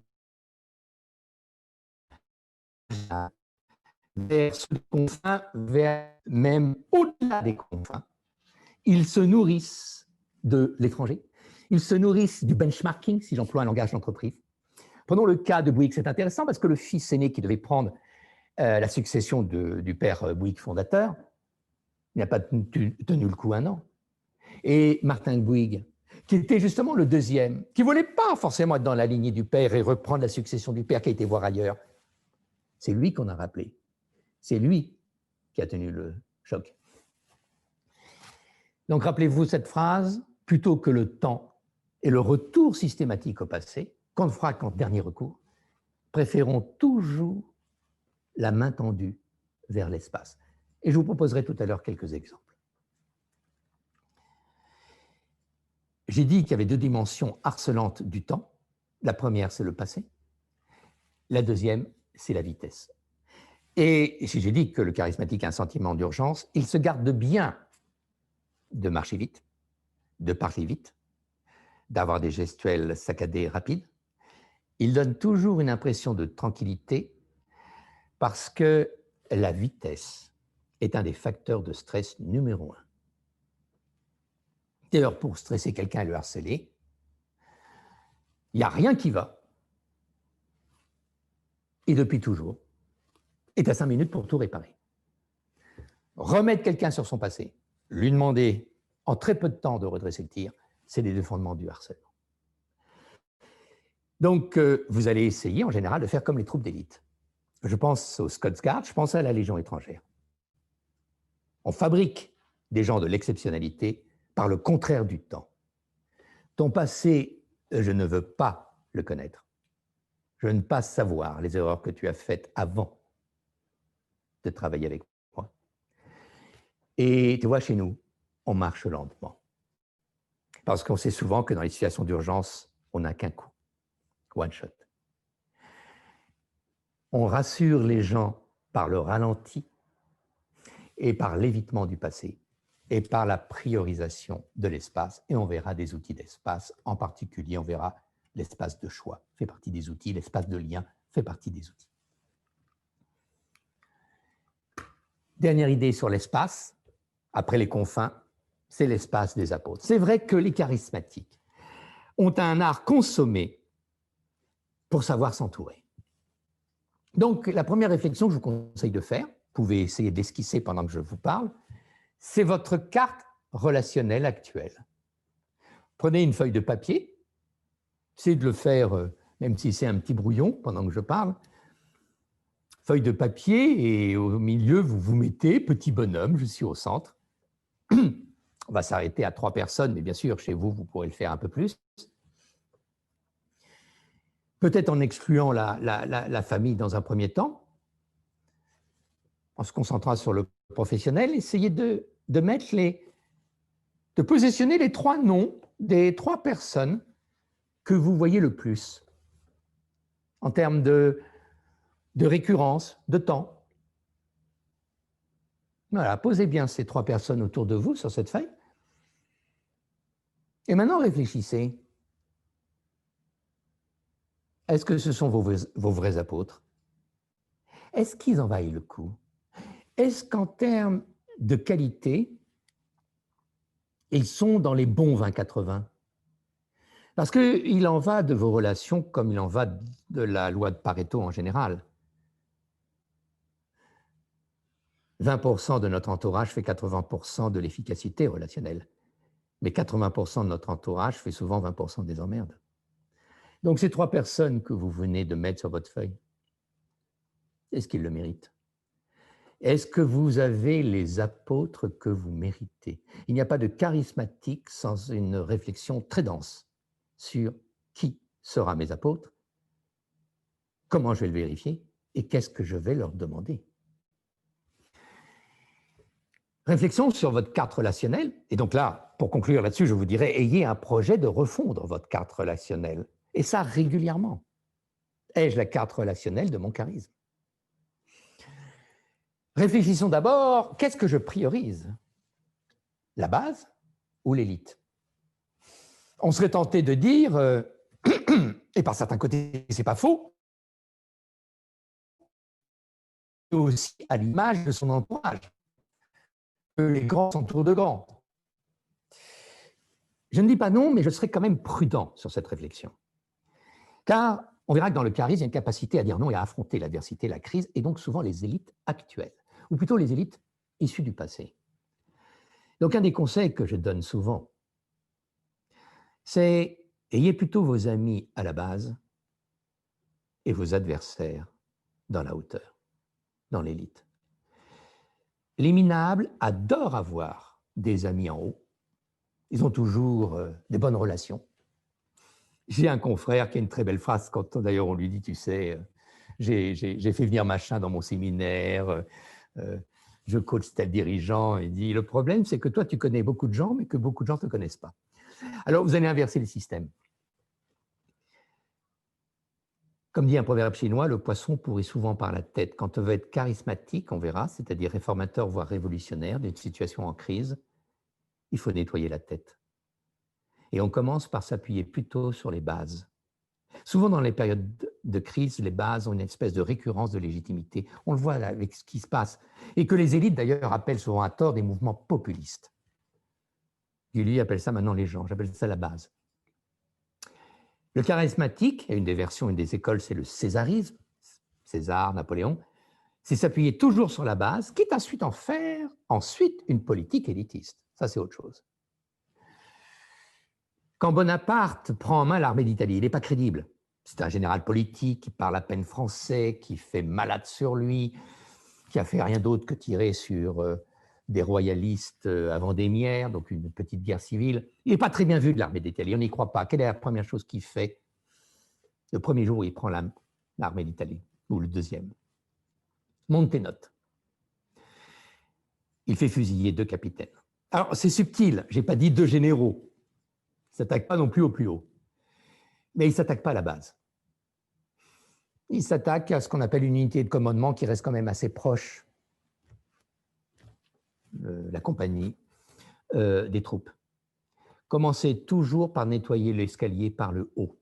vers ce confin, vers même au-delà des confins. Ils se nourrissent de l'étranger, ils se nourrissent du benchmarking, si j'emploie un langage d'entreprise. Prenons le cas de Bouygues, c'est intéressant parce que le fils aîné qui devait prendre la succession du père Bouygues fondateur, il n'a pas tenu le coup un an. Et Martin Bouygues, qui était justement le deuxième, qui ne voulait pas forcément être dans la lignée du père et reprendre la succession du père qui a été voir ailleurs, c'est lui qu'on a rappelé. C'est lui qui a tenu le choc. Donc rappelez-vous cette phrase, plutôt que le temps et le retour systématique au passé, qu'on ne fera qu'en dernier recours, préférons toujours la main tendue vers l'espace. Et je vous proposerai tout à l'heure quelques exemples. J'ai dit qu'il y avait deux dimensions harcelantes du temps. La première, c'est le passé. La deuxième, c'est la vitesse. Et si j'ai dit que le charismatique a un sentiment d'urgence, il se garde bien de marcher vite, de parler vite, d'avoir des gestuels saccadés rapides. Il donne toujours une impression de tranquillité parce que la vitesse est un des facteurs de stress numéro 1. D'ailleurs, pour stresser quelqu'un et le harceler, il n'y a rien qui va. Et depuis toujours, et tu as 5 minutes pour tout réparer. Remettre quelqu'un sur son passé, lui demander en très peu de temps de redresser le tir, c'est les deux fondements du harcèlement. Donc, vous allez essayer en général de faire comme les troupes d'élite. Je pense aux Scots Guards, je pense à la Légion étrangère. On fabrique des gens de l'exceptionnalité par le contraire du temps. Ton passé, je ne veux pas le connaître. Je ne veux pas savoir les erreurs que tu as faites avant de travailler avec moi. Et tu vois, chez nous, on marche lentement. Parce qu'on sait souvent que dans les situations d'urgence, on n'a qu'un coup. One shot. On rassure les gens par le ralenti et par l'évitement du passé et par la priorisation de l'espace. Et on verra des outils d'espace. En particulier, on verra l'espace de choix fait partie des outils, l'espace de lien fait partie des outils. Dernière idée sur l'espace, après les confins, c'est l'espace des apôtres. C'est vrai que les charismatiques ont un art consommé pour savoir s'entourer. Donc, la première réflexion que je vous conseille de faire, vous pouvez essayer d'esquisser pendant que je vous parle, c'est votre carte relationnelle actuelle. Prenez une feuille de papier, essayez de le faire, même si c'est un petit brouillon pendant que je parle. Feuille de papier et au milieu, vous vous mettez petit bonhomme, je suis au centre. On va s'arrêter à 3 personnes, mais bien sûr, chez vous, vous pourrez le faire un peu plus. Peut-être en excluant la famille dans un premier temps, en se concentrant sur le professionnel, essayez de positionner les 3 noms des 3 personnes que vous voyez le plus en termes de récurrence, de temps. Voilà, posez bien ces 3 personnes autour de vous sur cette feuille. Et maintenant, réfléchissez. Est-ce que ce sont vos vrais apôtres? Est-ce qu'ils en vaillent le coup? Est-ce qu'en termes de qualité, ils sont dans les bons 20-80? Parce qu'il en va de vos relations comme il en va de la loi de Pareto en général. 20% de notre entourage fait 80% de l'efficacité relationnelle. Mais 80% de notre entourage fait souvent 20% des emmerdes. Donc ces 3 personnes que vous venez de mettre sur votre feuille, est-ce qu'ils le méritent? Est-ce que vous avez les apôtres que vous méritez? Il n'y a pas de charismatique sans une réflexion très dense sur qui sera mes apôtres, comment je vais le vérifier et qu'est-ce que je vais leur demander. Réflexion sur votre carte relationnelle. Et donc là, pour conclure là-dessus, je vous dirais, ayez un projet de refondre votre carte relationnelle. Et ça régulièrement. Ai-je la carte relationnelle de mon charisme? Réfléchissons d'abord, qu'est-ce que je priorise? La base ou l'élite? On serait tenté de dire, et par certains côtés, c'est pas faux, aussi à l'image de son entourage, que les grands s'entourent de grands. Je ne dis pas non, mais je serai quand même prudent sur cette réflexion. Car on verra que dans le charisme, il y a une capacité à dire non et à affronter l'adversité, la crise, et donc souvent les élites actuelles, ou plutôt les élites issues du passé. Donc un des conseils que je donne souvent, c'est ayez plutôt vos amis à la base et vos adversaires dans la hauteur, dans l'élite. Les minables adorent avoir des amis en haut. Ils ont toujours des bonnes relations. J'ai un confrère qui a une très belle phrase quand d'ailleurs on lui dit, tu sais, j'ai fait venir machin dans mon séminaire, je coach tel dirigeant, il dit, le problème c'est que toi tu connais beaucoup de gens, mais que beaucoup de gens ne te connaissent pas. Alors vous allez inverser le système. Comme dit un proverbe chinois, le poisson pourrit souvent par la tête. Quand on veut être charismatique, on verra, c'est-à-dire réformateur, voire révolutionnaire d'une situation en crise, il faut nettoyer la tête. Et on commence par s'appuyer plutôt sur les bases. Souvent, dans les périodes de crise, les bases ont une espèce de récurrence de légitimité. On le voit là avec ce qui se passe. Et que les élites, d'ailleurs, appellent souvent à tort des mouvements populistes. Gulli appelle ça maintenant les gens, j'appelle ça la base. Le charismatique, et une des versions, une des écoles, c'est le césarisme, César, Napoléon, c'est s'appuyer toujours sur la base, quitte à en faire ensuite une politique élitiste. Ça, c'est autre chose. Quand Bonaparte prend en main l'armée d'Italie, il n'est pas crédible. C'est un général politique qui parle à peine français, qui fait malade sur lui, qui a fait rien d'autre que tirer sur des royalistes à Vendémiaire, donc une petite guerre civile. Il n'est pas très bien vu de l'armée d'Italie, on n'y croit pas. Quelle est la première chose qu'il fait le premier jour où il prend l'armée d'Italie, ou le deuxième? Monte tes notes. Il fait fusiller 2 capitaines. Alors, c'est subtil, je n'ai pas dit 2 généraux. Il ne s'attaque pas non plus au plus haut. Mais il ne s'attaque pas à la base. Il s'attaque à ce qu'on appelle une unité de commandement qui reste quand même assez proche de la compagnie des troupes. Commencez toujours par nettoyer l'escalier par le haut.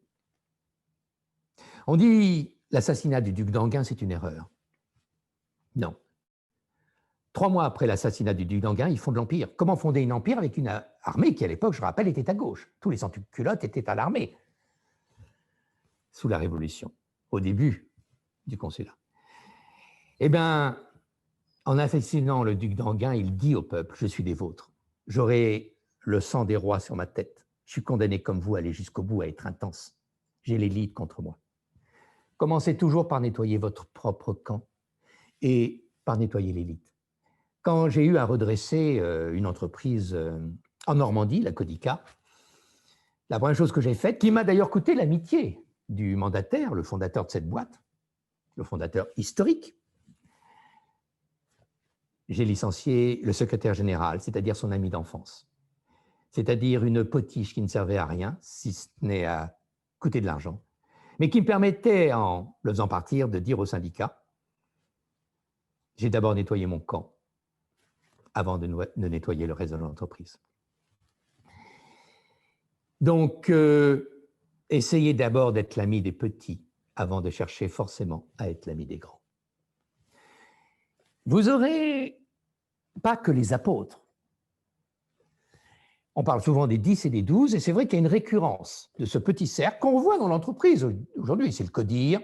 On dit l'assassinat du duc d'Enghien, c'est une erreur. Non. 3 mois après l'assassinat du duc d'Enghien, ils fondent l'Empire. Comment fonder un empire avec une armée qui, à l'époque, je rappelle, était à gauche? Tous les sans-culottes étaient à l'armée sous la Révolution, au début du consulat. Eh bien, en assassinant le duc d'Enghien, il dit au peuple, je suis des vôtres. J'aurai le sang des rois sur ma tête. Je suis condamné comme vous à aller jusqu'au bout, à être intense. J'ai l'élite contre moi. Commencez toujours par nettoyer votre propre camp et par nettoyer l'élite. Quand j'ai eu à redresser une entreprise en Normandie, la Codica, la première chose que j'ai faite, qui m'a d'ailleurs coûté l'amitié du mandataire, le fondateur de cette boîte, le fondateur historique, j'ai licencié le secrétaire général, c'est-à-dire son ami d'enfance, c'est-à-dire une potiche qui ne servait à rien, si ce n'est à coûter de l'argent, mais qui me permettait, en le faisant partir, de dire au syndicat, j'ai d'abord nettoyé mon camp avant de nettoyer le reste de l'entreprise. Donc, essayez d'abord d'être l'ami des petits avant de chercher forcément à être l'ami des grands. Vous aurez pas que les apôtres. On parle souvent des 10 et des 12, et c'est vrai qu'il y a une récurrence de ce petit cercle qu'on voit dans l'entreprise aujourd'hui, c'est le CODIR.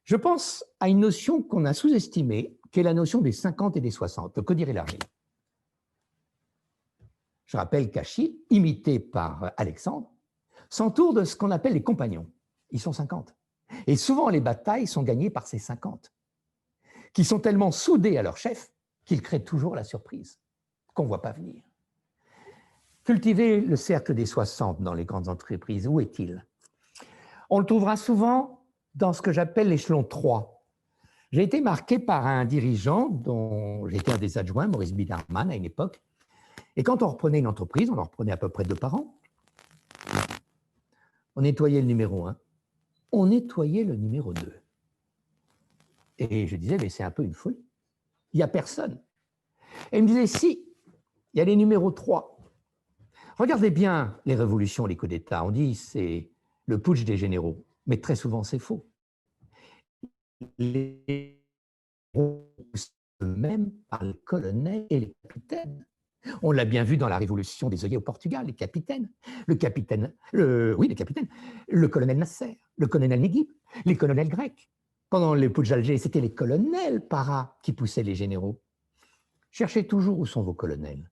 Je pense à une notion qu'on a sous-estimée, qui est la notion des 50 et des 60, le CODIR élargi. Je rappelle qu'Achille, imité par Alexandre, s'entoure de ce qu'on appelle les compagnons. Ils sont 50. Et souvent, les batailles sont gagnées par ces 50, qui sont tellement soudés à leur chef qu'ils créent toujours la surprise, qu'on ne voit pas venir. Cultiver le cercle des 60 dans les grandes entreprises, où est-il? On le trouvera souvent dans ce que j'appelle l'échelon 3. J'ai été marqué par un dirigeant dont j'étais un des adjoints, Maurice Biederman, à une époque. Et quand on reprenait une entreprise, on en reprenait à peu près 2 par an, on nettoyait le numéro 1, on nettoyait le numéro 2. Et je disais, mais c'est un peu une folie. Il n'y a personne. Et il me disait, si, il y a les numéros 3. Regardez bien les révolutions, les coups d'État. On dit c'est le putsch des généraux, mais très souvent c'est faux. Les eux-mêmes par les colonels et les capitaines. On l'a bien vu dans la révolution des œillets au Portugal, les capitaines. Les capitaines, le colonel Nasser, le colonel Neguib, les colonels grecs. Pendant le putsch d'Alger, c'était les colonels para qui poussaient les généraux. Cherchez toujours où sont vos colonels.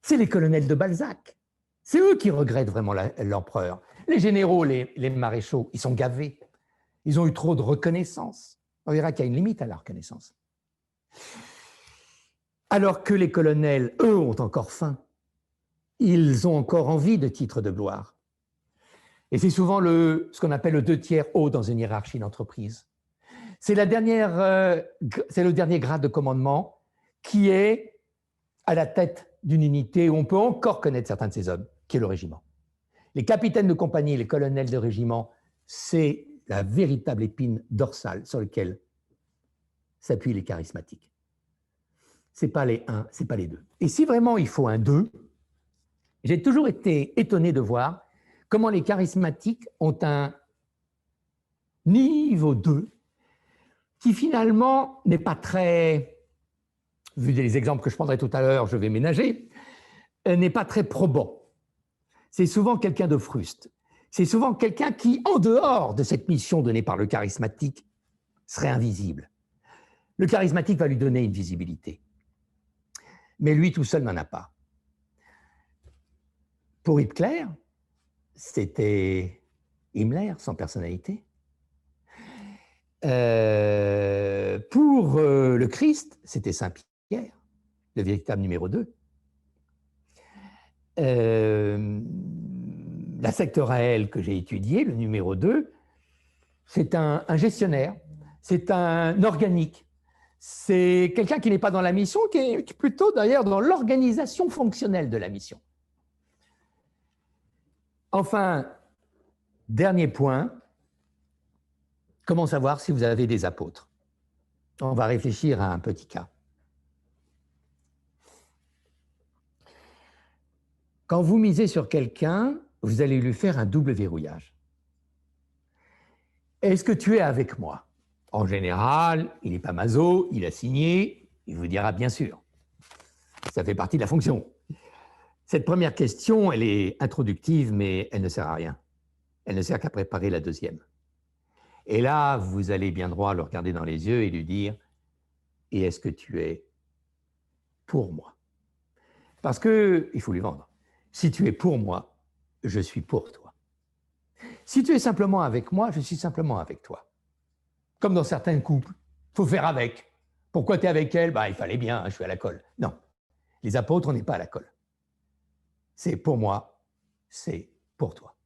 C'est les colonels de Balzac. C'est eux qui regrettent vraiment l'empereur. Les généraux, les maréchaux, ils sont gavés. Ils ont eu trop de reconnaissance. On verra qu'il y a une limite à la reconnaissance. Alors que les colonels, eux, ont encore faim. Ils ont encore envie de titres de gloire. Et c'est souvent ce qu'on appelle le 2/3 haut dans une hiérarchie d'entreprise. C'est le dernier grade de commandement qui est à la tête d'une unité où on peut encore connaître certains de ces hommes, qui est le régiment. Les capitaines de compagnie, les colonels de régiment, c'est la véritable épine dorsale sur laquelle s'appuient les charismatiques. Ce n'est pas les 1, ce n'est pas les 2. Et si vraiment il faut un 2, j'ai toujours été étonné de voir comment les charismatiques ont un niveau 2 qui finalement n'est pas très, vu les exemples que je prendrai tout à l'heure, je vais ménager, n'est pas très probant. C'est souvent quelqu'un de fruste. C'est souvent quelqu'un qui, en dehors de cette mission donnée par le charismatique, serait invisible. Le charismatique va lui donner une visibilité. Mais lui, tout seul, n'en a pas. Pour Hitler, c'était Himmler, sans personnalité. Pour le Christ, c'était Saint-Pierre, le véritable numéro 2. La secte Raël que j'ai étudiée, le numéro 2, c'est un gestionnaire, c'est un organique, c'est quelqu'un qui n'est pas dans la mission, qui est plutôt d'ailleurs dans l'organisation fonctionnelle de la mission. Enfin, dernier point, comment savoir si vous avez des apôtres? On va réfléchir à un petit cas. Quand vous misez sur quelqu'un, vous allez lui faire un double verrouillage. Est-ce que tu es avec moi? En général, il n'est pas maso, il a signé, il vous dira bien sûr. Ça fait partie de la fonction. Cette première question, elle est introductive, mais elle ne sert à rien. Elle ne sert qu'à préparer la deuxième. Et là, vous allez bien droit le regarder dans les yeux et lui dire « Et est-ce que tu es pour moi ?» Parce qu'il faut lui vendre. Si tu es pour moi, je suis pour toi. Si tu es simplement avec moi, je suis simplement avec toi. Comme dans certains couples, il faut faire avec. Pourquoi tu es avec elle? Il fallait bien, je suis à la colle. Non, les apôtres, on n'est pas à la colle. C'est pour moi, c'est pour toi.